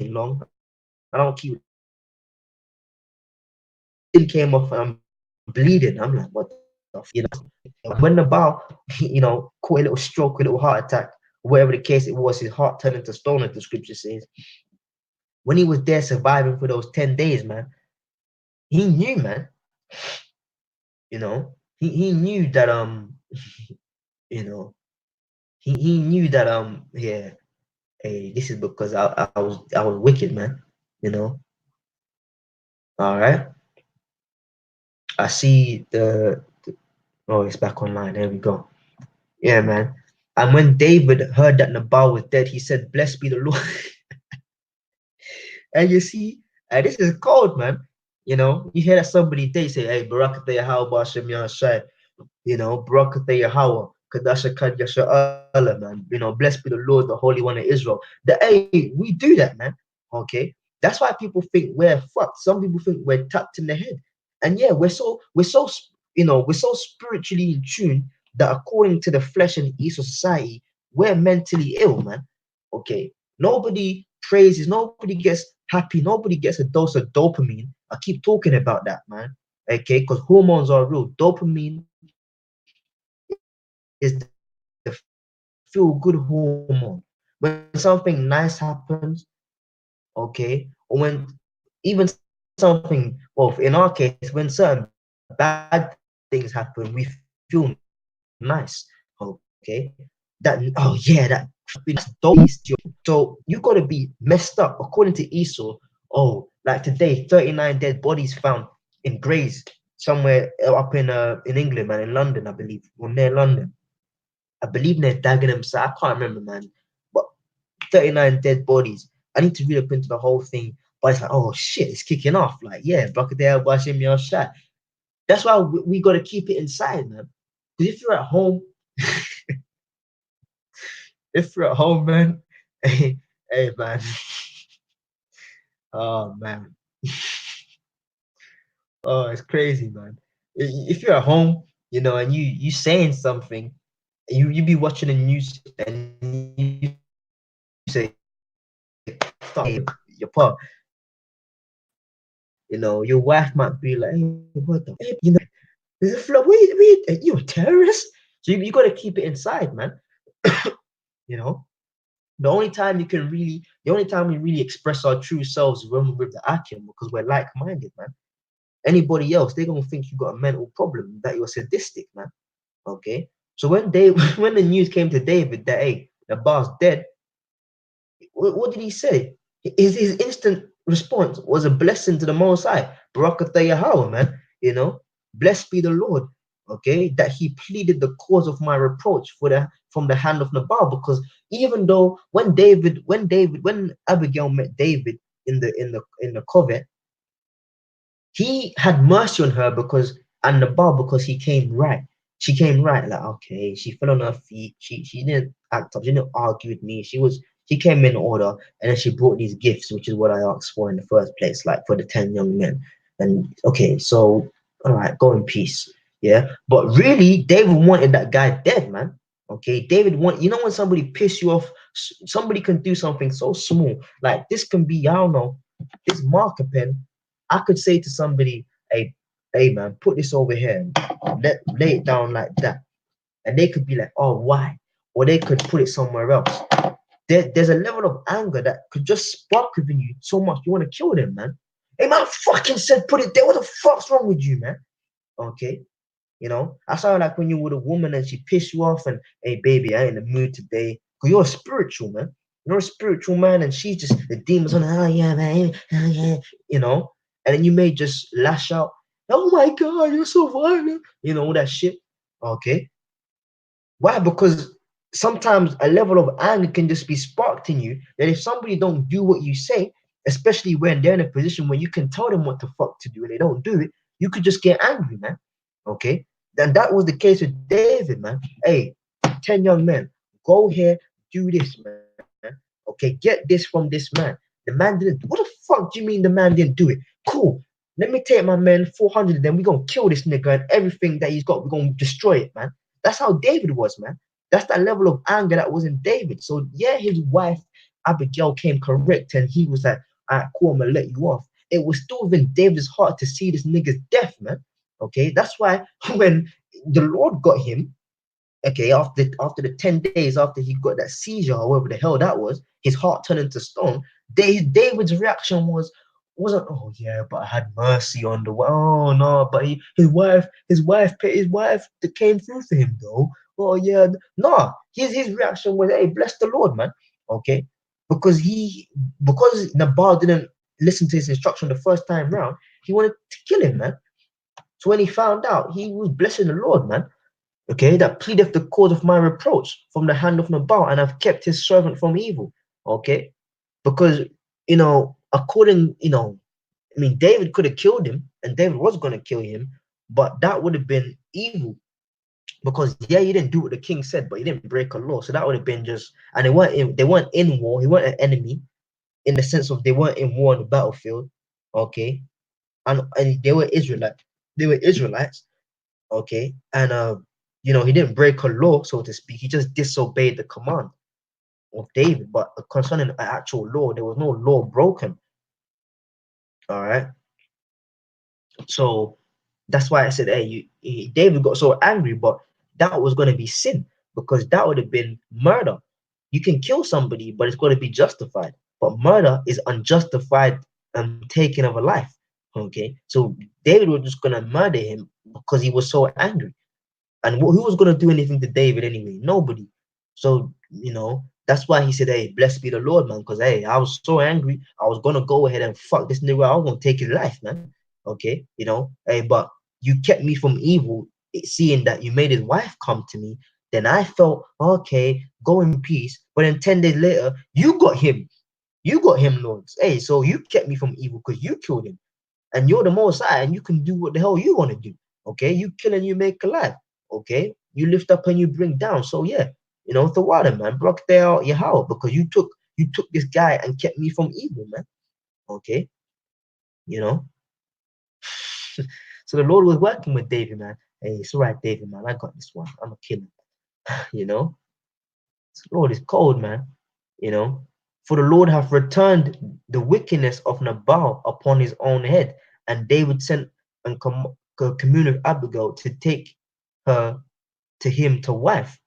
long. I don't keep it came off and I'm bleeding. I'm like, what the when Nabal, caught a little stroke, a little heart attack, whatever the case it was, his heart turned into stone, as the scripture says. When he was there surviving for those 10 days, man, he knew, man, he knew that you know, he knew that yeah, hey, this is because I was wicked, man. You know. All right. I see oh, it's back online. There we go. Yeah, man. And when David heard that Nabal was dead, he said, "Blessed be the Lord." And you see, this is cold, man. You hear that somebody they say, "Hey, Barakatah Yahweh Hashem Yahshai." Barakatah Yahweh, Kadasha Kad Yasha Allah, man. Blessed be the Lord, the Holy One of Israel. Hey, we do that, man. Okay. That's why people think we're fucked. Some people think we're tapped in the head. And yeah, we're so spiritually in tune that according to the flesh and Eastern society, we're mentally ill, man. Okay. Nobody praises, nobody gets happy, nobody gets a dose of dopamine. I keep talking about that, man. Okay, because hormones are real. Dopamine is the feel good hormone. When something nice happens, okay, or when even something, well, in our case, when certain bad things happen, we feel nice, okay. Oh yeah, that so you got to be messed up according to Esau. Oh, like today, 39 dead bodies found in graves somewhere up in England, man, in London, I believe, or near London. I believe they're Dagenham, so I can't remember, man. But 39 dead bodies. I need to read up into the whole thing, but it's like, oh shit, it's kicking off. Like, yeah, Brocadale, Bashim, your shot. That's why we got to keep it inside, man. Because if you're at home, man, hey, man, oh man, Oh, it's crazy, man. If you're at home, and you saying something, you be watching the news and you say, "Fuck your pa," your wife might be like, "Hey, what the, there's a flood. Wait, you a terrorist?" So you got to keep it inside, man. You know, the only time we really express our true selves is when we're with the Akim because we're like-minded, man. Anybody else, they're gonna think you got a mental problem, that you're sadistic, man. Okay. So when when the news came to David that hey, the bar's dead, what did he say? His instant response was a blessing to the Most High. Barakatah Yahweh, man. Blessed be the Lord. Okay, that he pleaded the cause of my reproach from the hand of Nabal, because even though when Abigail met David in the covet, he had mercy on her and Nabal because he came right. She came right, like okay, she fell on her feet. She didn't act up, she didn't argue with me. She came in order, and then she brought these gifts, which is what I asked for in the first place, like for the 10 young men. And okay, so all right, go in peace. Yeah. But really, David wanted that guy dead, man. Okay, David when somebody piss you off, somebody can do something so small. Like this can be, I don't know, this marker pen. I could say to somebody, hey man, put this over here, lay it down like that. And they could be like, oh, why? Or they could put it somewhere else. There's a level of anger that could just spark within you so much you want to kill them, man. Hey man, I fucking said put it there. What the fuck's wrong with you, man? Okay. I saw like when you're with a woman and she piss you off and hey baby, I ain't in the mood today. Cause you're a spiritual man. You're a spiritual man, and she's just the demons on her, oh yeah, man, oh yeah, and then you may just lash out, oh my god, you're so violent, all that shit. Okay. Why? Because sometimes a level of anger can just be sparked in you that if somebody don't do what you say, especially when they're in a position where you can tell them what the fuck to do and they don't do it, you could just get angry, man. Okay. Then that was the case with David, man. Hey, 10 young men, go here, do this, man. Okay, get this from this man. The man didn't. What the fuck do you mean the man didn't do it? Cool. Let me take my men 400 of them. We're going to kill this nigga and everything that he's got. We're going to destroy it, man. That's how David was, man. That's that level of anger that was in David. So, yeah, his wife, Abigail, came correct and he was like, all right, cool, I'm going to let you off. It was still within David's heart to see this nigga's death, man. Okay, that's why when the Lord got him, okay, after the 10 days after he got that seizure, however the hell that was, his heart turned into stone. David's reaction wasn't, oh yeah, but I had mercy on the, oh no, but his wife that came through for him though. Oh yeah, no, his reaction was, hey, bless the Lord, man. Okay, because Nabal didn't listen to his instruction the first time round, he wanted to kill him, man. So when he found out, he was blessing the Lord, man. Okay, that pleadeth the cause of my reproach from the hand of Nabal, and I've kept his servant from evil. Okay, because according, I mean, David could have killed him, and David was going to kill him, but that would have been evil because yeah, he didn't do what the king said, but he didn't break a law, so that would have been just. And they weren't in war. He weren't an enemy in the sense of they weren't in war on the battlefield. Okay, and they were Israelites. They were Israelites. Okay, and he didn't break a law, so to speak. He just disobeyed the command of David. But concerning an actual law, there was no law broken. All right. So that's why I said, hey, David got so angry, but that was going to be sin because that would have been murder. You can kill somebody, but it's got to be justified. But murder is unjustified taking of a life. Okay, so David was just going to murder him because he was so angry. And who was going to do anything to David anyway? Nobody. So, that's why he said, hey, blessed be the Lord, man. Because, hey, I was so angry. I was going to go ahead and fuck this nigga. I was going to take his life, man. Okay. Hey, but you kept me from evil, seeing that you made his wife come to me. Then I felt, okay, go in peace. But then 10 days later, you got him. You got him, Lords. Hey, so you kept me from evil because you killed him. And you're the Most High, and you can do what the hell you want to do. Okay, you kill and you make alive. Okay, you lift up and you bring down. So yeah, the water, man, block there your house because you took this guy and kept me from evil, man. Okay, you know. So the Lord was working with David, man. Hey, it's all right, David, man. I got this one. I'm a killer. You know, so Lord is cold, man. You know, for the Lord hath returned the wickedness of Nabal upon his own head, and David sent and commune with Abigail to take her to him to wife.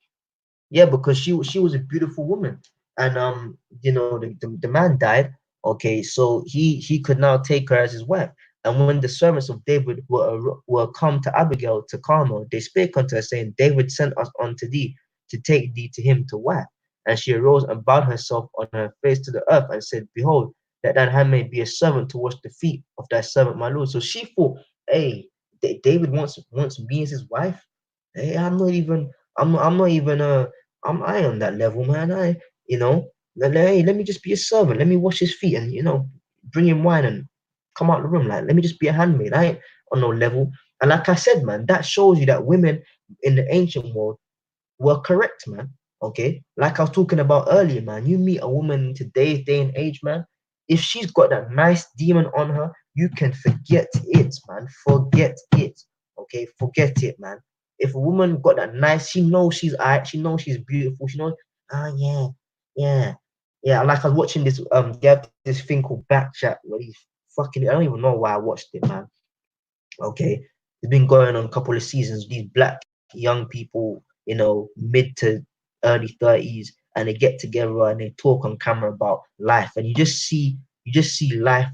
Yeah, because she was a beautiful woman, and the man died. Okay, so he could now take her as his wife. And when the servants of David were come to Abigail to Carmel, they spake unto her, saying, David sent us unto thee to take thee to him to wife. And she arose and bowed herself on her face to the earth and said, Behold, that thine handmaid be a servant to wash the feet of thy servant my lord. So she thought, hey, David wants me as his wife. Hey, I'm not even I on that level, man. Hey, let me just be a servant. Let me wash his feet and bring him wine and come out the room. Like, let me just be a handmaid. I ain't on no level. And like I said, man, that shows you that women in the ancient world were correct, man. Okay, like I was talking about earlier, man. You meet a woman in today's day and age, man. If she's got that nice demon on her, you can forget it, man. Forget it. Okay, forget it, man. If a woman got that nice, she knows she's alright. She knows she's beautiful. She knows, yeah, yeah, yeah. Like I was watching this, they have this thing called Backchat where he's fucking. I don't even know why I watched it, man. Okay, it's been going on a couple of seasons. These black young people, mid to early 30s, and they get together and they talk on camera about life, and you just see life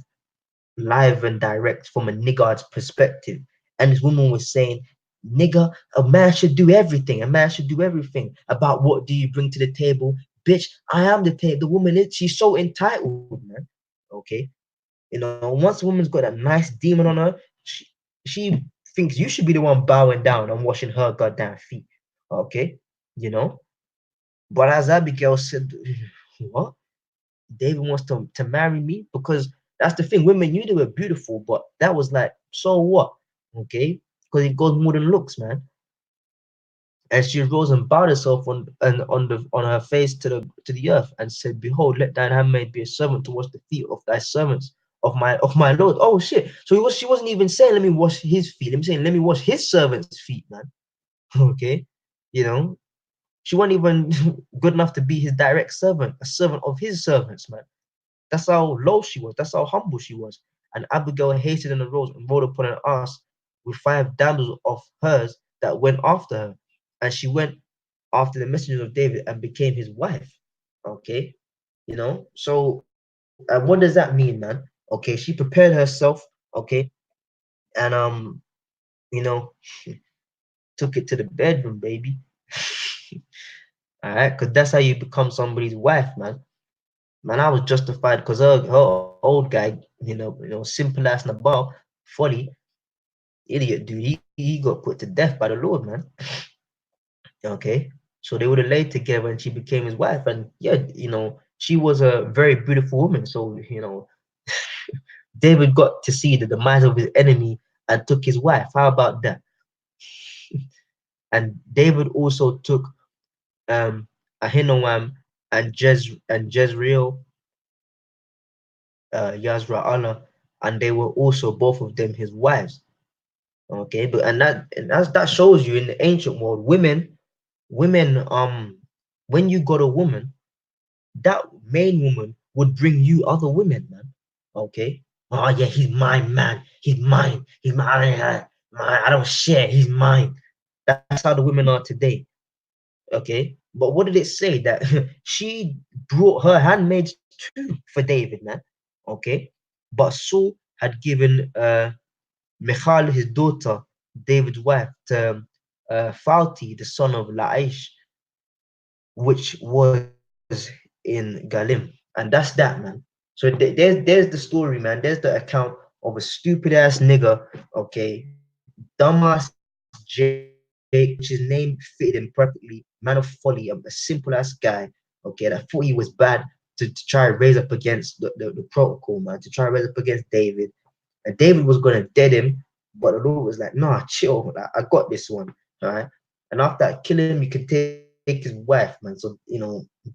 live and direct from a niggard's perspective. And this woman was saying, nigga, a man should do everything. A man should do everything. About what do you bring to the table? Bitch, I am the table. The woman is, she's so entitled, man. Okay. Once a woman's got that nice demon on her, she thinks you should be the one bowing down and washing her goddamn feet. Okay. You know? But as Abigail said, what? David wants to marry me? Because that's the thing. Women knew they were beautiful, but that was like, so what? Okay? Because it goes more than looks, man. And she rose and bowed herself on her face to the earth and said, Behold, let thine handmaid be a servant to wash the feet of thy servants of my Lord. Oh shit. So she wasn't even saying let me wash his feet. Let me saying let me wash his servant's feet, man. Okay. You know, she wasn't even good enough to be his direct servant, a servant of his servants, man. That's how low she was. That's how humble she was. And Abigail hastened and arose and rode upon an ass with 5 damsels of hers that went after her. And she went after the messengers of David and became his wife. Okay. So what does that mean, man? Okay. She prepared herself. Okay. And you know, took it to the bedroom, baby. All right. Because that's how you become somebody's wife, man. Man, I was justified because her old guy, simple ass Nabal, folly, idiot dude, he got put to death by the Lord, man. Okay. So they would have laid together and she became his wife. And yeah, she was a very beautiful woman. So, David got to see the demise of his enemy and took his wife. How about that? And David also took Ahinoam and Jezreel, Yazra'ala, and they were also both of them his wives. Okay, but that shows you in the ancient world, women, when you got a woman, that main woman would bring you other women, man. Okay. Oh yeah, he's mine, man. He's mine. He's mine. I don't share. He's mine. That's how the women are today. Okay. But what did it say? That she brought her handmaids too for David, man. Okay. But Saul had given Michal, his daughter, David's wife, to Falti, the son of Laish, which was in Galim. And that's that, man. So there's the story, man. There's the account of a stupid ass nigga, okay, dumbass Jake, which his name fitted him perfectly, man of folly, a simple ass guy, okay, that thought he was bad to try and raise up against the protocol, man, to try and raise up against David. And David was gonna dead him, but the Lord was like, nah, chill, like, I got this one. All right. And after I kill him, you can take his wife, man. So,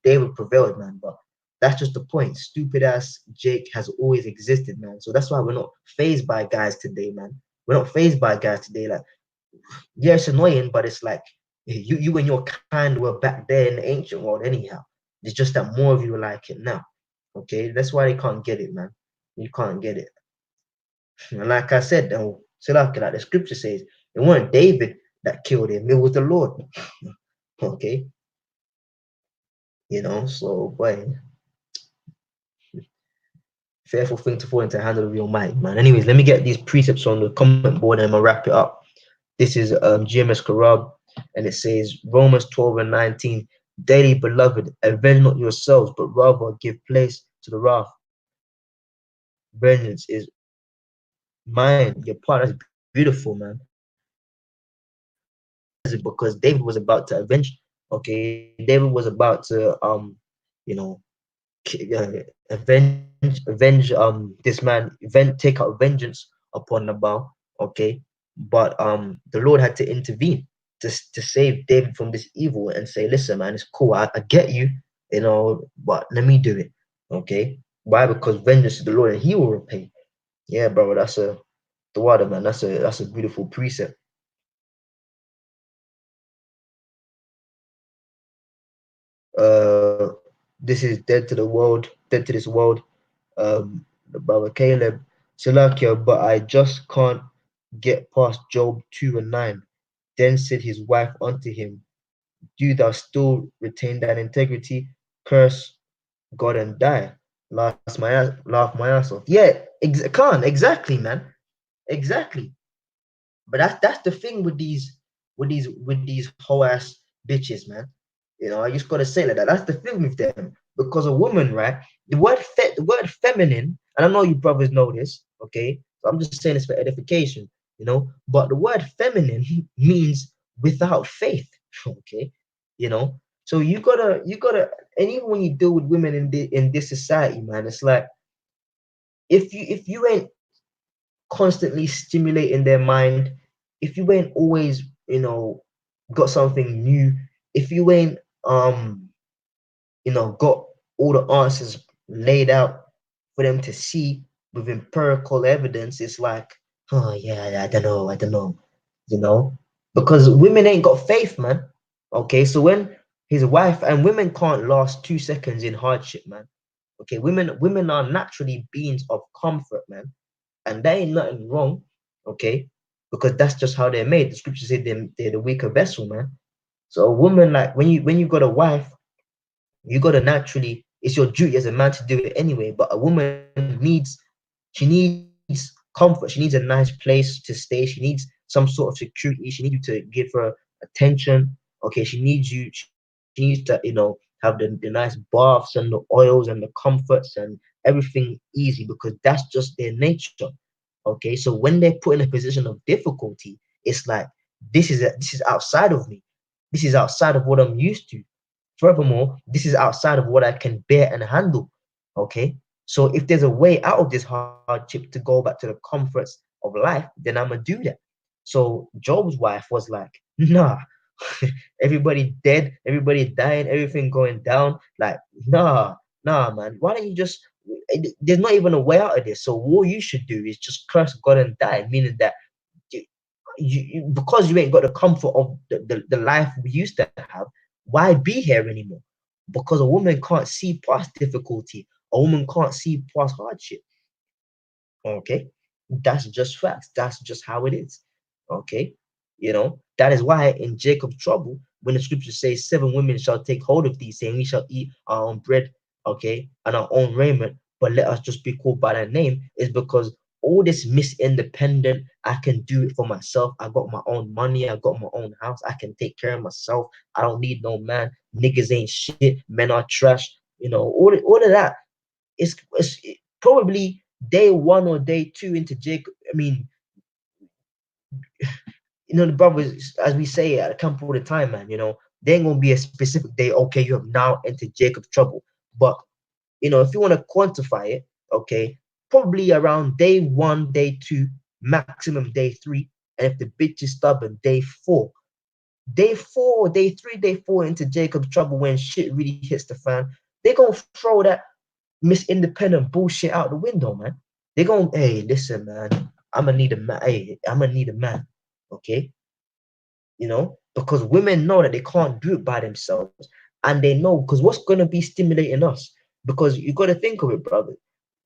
David prevailed, man. But that's just the point. Stupid ass Jake has always existed, man. So that's why we're not phased by guys today, man. We're not phased by guys today. Like, yeah, it's annoying, but it's like you and your kind were back there in the ancient world anyhow. It's just that more of you are like it now. Okay, that's why they can't get it, man. You can't get it. And like I said, so like the scripture says, it wasn't David that killed him, it was the Lord. Okay, so boy, fearful thing to fall into the hand of your mind, man. Anyways, let me get these precepts on the comment board and I'm gonna wrap it up. This is GMS Karab, and it says Romans 12 and 19. Daily beloved, avenge not yourselves, but rather give place to the wrath. Vengeance is mine. Your part is beautiful, man. Because David was about to avenge. Okay, David was about to you know avenge this man, take out vengeance upon Nabal. Okay, but the Lord had to intervene to save David from this evil and say, listen, man, it's cool. I get you, but let me do it. Okay, why? Because vengeance is the Lord, and He will repay. Yeah, bro, that's the water, man. That's a beautiful precept. Uh, this is dead to the world, dead to this world. The brother Caleb, Salakia, but I just can't get past Job 2 and 9. Then said his wife unto him, do thou still retain thine integrity? Curse God and die. Laugh my ass off. Yeah, can't exactly, man. Exactly. But that's the thing with these whole ass bitches, man. I just gotta say like that. That's the thing with them. Because a woman, right? The word feminine, and I know you brothers know this, okay? So I'm just saying this for edification. But the word feminine means without faith, okay? So and even when you deal with women in this society, man, it's like if you ain't constantly stimulating their mind, if you ain't always, got something new, if you ain't got all the answers laid out for them to see with empirical evidence, it's like, oh yeah, I don't know, you know, because women ain't got faith, man. Okay, so when his wife and women can't last 2 seconds in hardship, man. Okay, women are naturally beings of comfort, man, and there ain't nothing wrong, okay, because that's just how they're made. The scripture said they're the weaker vessel, man. So a woman, like when you got a wife, you got to naturally, it's your duty as a man to do it anyway, but a woman she needs comfort, she needs a nice place to stay, she needs some sort of security, she needs you to give her attention. Okay, she needs to have the nice baths and the oils and the comforts and everything easy, because that's just their nature. Okay, so when they're put in a position of difficulty, it's like, this is outside of me, this is outside of what I'm used to. Furthermore, this is outside of what I can bear and handle. Okay. So if there's a way out of this hardship to go back to the comforts of life, then I'm gonna do that. So Job's wife was like, nah, everybody dead, everybody dying, everything going down. Like, nah, man. Why don't you just there's not even a way out of this. So what you should do is just curse God and die, meaning that because you ain't got the comfort of the life we used to have, why be here anymore? Because a woman can't see past difficulty, a woman can't see past hardship. Okay, that's just facts, that's just how it is. Okay, that is why in Jacob's trouble, when the scripture says 7 women shall take hold of thee, saying we shall eat our own bread, okay, and our own raiment, but let us just be called by that name, is because all this miss independent, I can do it for myself, I got my own money, I got my own house, I can take care of myself, I don't need no man, niggas ain't shit, men are trash, all of that. It's probably day one or day two into Jacob. I mean, the brothers, as we say at camp all the time, man, there ain't gonna be a specific day, okay, you have now entered Jacob's trouble. But if you want to quantify it, okay, probably around day one, day two, maximum day three. And if the bitch is stubborn, day four. Day four, day three, day four into Jacob's trouble when shit really hits the fan. They're gonna throw that Miss Independent bullshit out the window, man. They're going, hey, listen, man. I'm gonna need a man. Hey, I'm gonna need a man. Okay, because women know that they can't do it by themselves, and they know because what's gonna be stimulating us? Because you got to think of it, brother.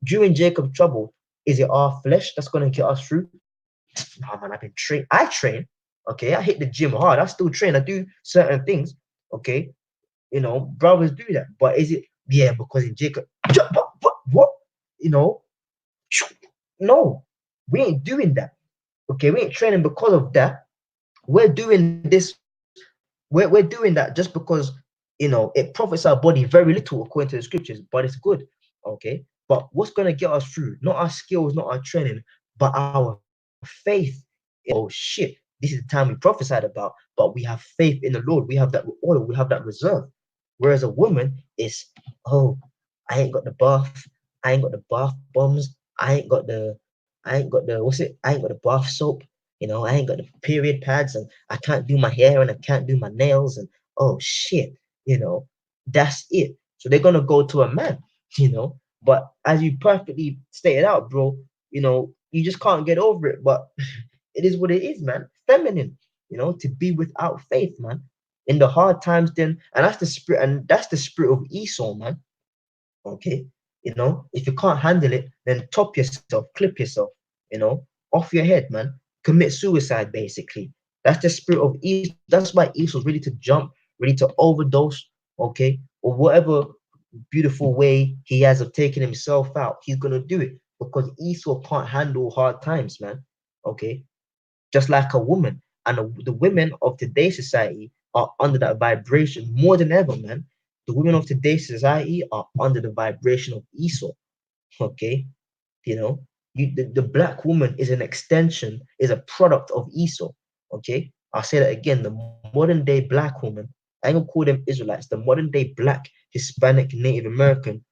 During Jacob's trouble, is it our flesh that's gonna get us through? Nah, man, I've been trained. I train. Okay, I hit the gym hard. I still train. I do certain things. Okay, brothers do that. But is it? Yeah, because in Jacob, what? You know, no, we ain't doing that. Okay, we ain't training because of that. We're doing this. We're doing that just because it profits our body very little according to the scriptures, but it's good. Okay, but what's gonna get us through? Not our skills, not our training, but our faith. Oh shit, this is the time we prophesied about, but we have faith in the Lord. We have that oil, we have that reserve. Whereas a woman is, oh, I ain't got the bath, I ain't got the bath bombs, I ain't got the what's it? I ain't got the bath soap. I ain't got the period pads, and I can't do my hair, and I can't do my nails, and oh shit, that's it. So they're gonna go to a man, But as you perfectly stated out, bro, you just can't get over it. But it is what it is, man. Feminine, to be without faith, man. In the hard times, then, and that's the spirit of Esau, man. Okay, if you can't handle it, then top yourself, clip yourself, off your head, man. Commit suicide, basically. That's the spirit of Esau. That's why Esau's ready to jump, ready to overdose, okay, or whatever beautiful way he has of taking himself out. He's gonna do it because Esau can't handle hard times, man. Okay, just like a woman. And the women of today's society are under that vibration more than ever, man. The women of today's society are under the vibration of Esau. Okay, you know, the black woman is an extension, is a product of Esau. Okay, I'll say that again. The modern day black woman, I ain't gonna call them Israelites. The modern day black, Hispanic, Native American.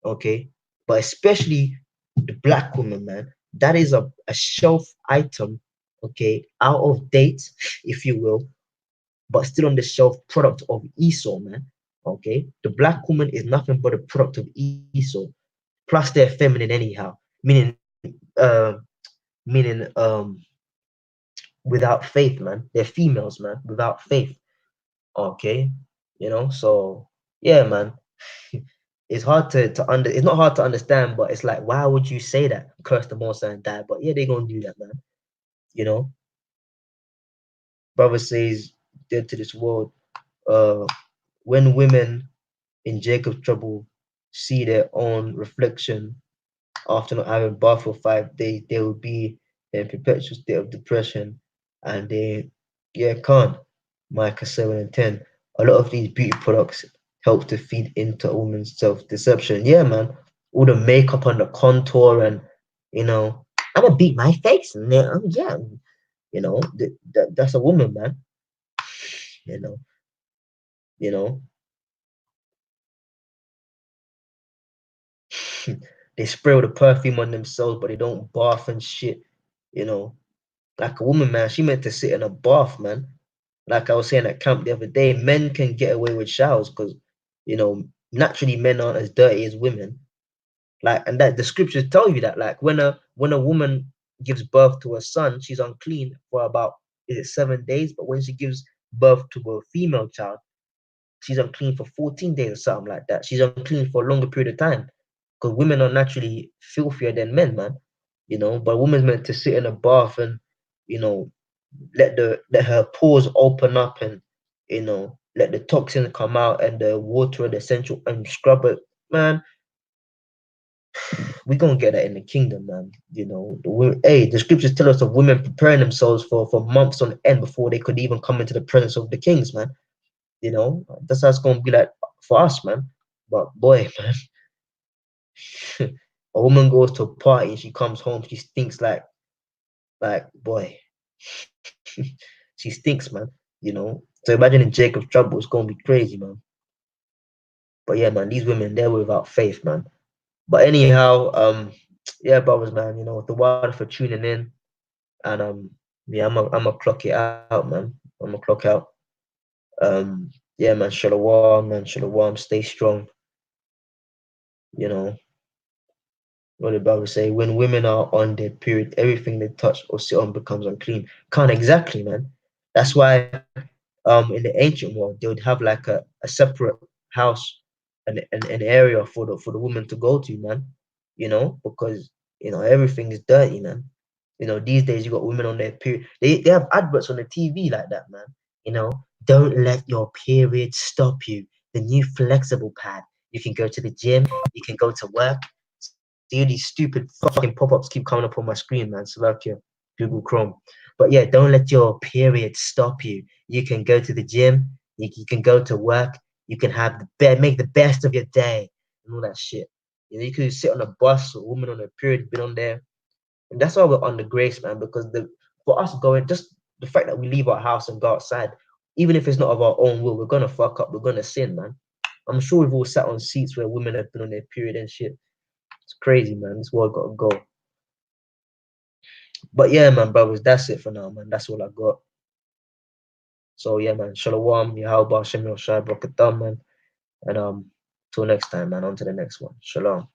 Okay, but especially the black woman, man, that is a shelf item, okay, out of date, if you will, but still on the shelf product of Esau, man. Okay, the black woman is nothing but a product of Esau. Plus, they're feminine anyhow, meaning without faith, man. They're females, man, without faith. Okay, so yeah, man. It's hard it's not hard to understand, but it's like, why would you say that? Curse the most and die. But yeah, they're gonna do that, man. You know, brother says dead to this world. Uh when women in Jacob's trouble see their own reflection after not having bath for 5 days, they will be in perpetual state of depression, and they can't. Micah 7:10. A lot of these beauty products help to feed into a woman's self-deception. Yeah, man. All the makeup and the contour, and I'm gonna beat my face, and yeah, that's a woman, man. You know, you know. They spray all the perfume on themselves, but they don't bath and shit. You know, like a woman, man, she meant to sit in a bath, man. Like I was saying at camp the other day, men can get away with showers because, naturally men aren't as dirty as women. Like, and that the scriptures tell you that, like, when a woman gives birth to a son, she's unclean for about, is it 7 days? But when she gives birth to a female child, she's unclean for 14 days or something like that. She's unclean for a longer period of time because women are naturally filthier than men, man. But a woman's meant to sit in a bath and, you know, let her pores open up, and let the toxins come out, and the water and the essential and scrub it, man. We gonna get that in the kingdom, man. The scriptures tell us of women preparing themselves for months on end before they could even come into the presence of the kings, man. That's how it's gonna be like for us, man. But boy, man, a woman goes to a party and she comes home, she stinks like boy. She stinks, man. So imagine in Jacob's trouble, it's gonna be crazy, man. But yeah, man, these women, they're without faith, man. But anyhow, yeah, brothers, man, the water for tuning in. And yeah, I'm a clock it out, man. I'm a clock out. Yeah, man, shalom, man, shalom, stay strong, you know. What the Bible say? When women are on their period, everything they touch or sit on becomes unclean. Can't exactly, man. That's why in the ancient world they would have like a separate house and an area for the woman to go to, man. Because everything is dirty, man. These days you got women on their period. They have adverts on the TV like that, man. Don't let your period stop you. The new flexible pad. You can go to the gym, you can go to work. See these stupid fucking pop-ups keep coming up on my screen, man. So like your Google Chrome. But yeah, don't let your period stop you. You can go to the gym, you can go to work, you can have make the best of your day and all that shit. You could sit on a bus, a woman on a period, been on there. And that's why we're on the grace, man, because for us going, just the fact that we leave our house and go outside, even if it's not of our own will, we're gonna fuck up, we're gonna sin, man. I'm sure we've all sat on seats where women have been on their period and shit. It's crazy, man. This world gotta go. But yeah, man, brothers, that's it for now, man. That's all I got. So yeah, man. Shalom, Yahweh, Shem Yoshai, Brakatam, man. And till next time, man. On to the next one. Shalom.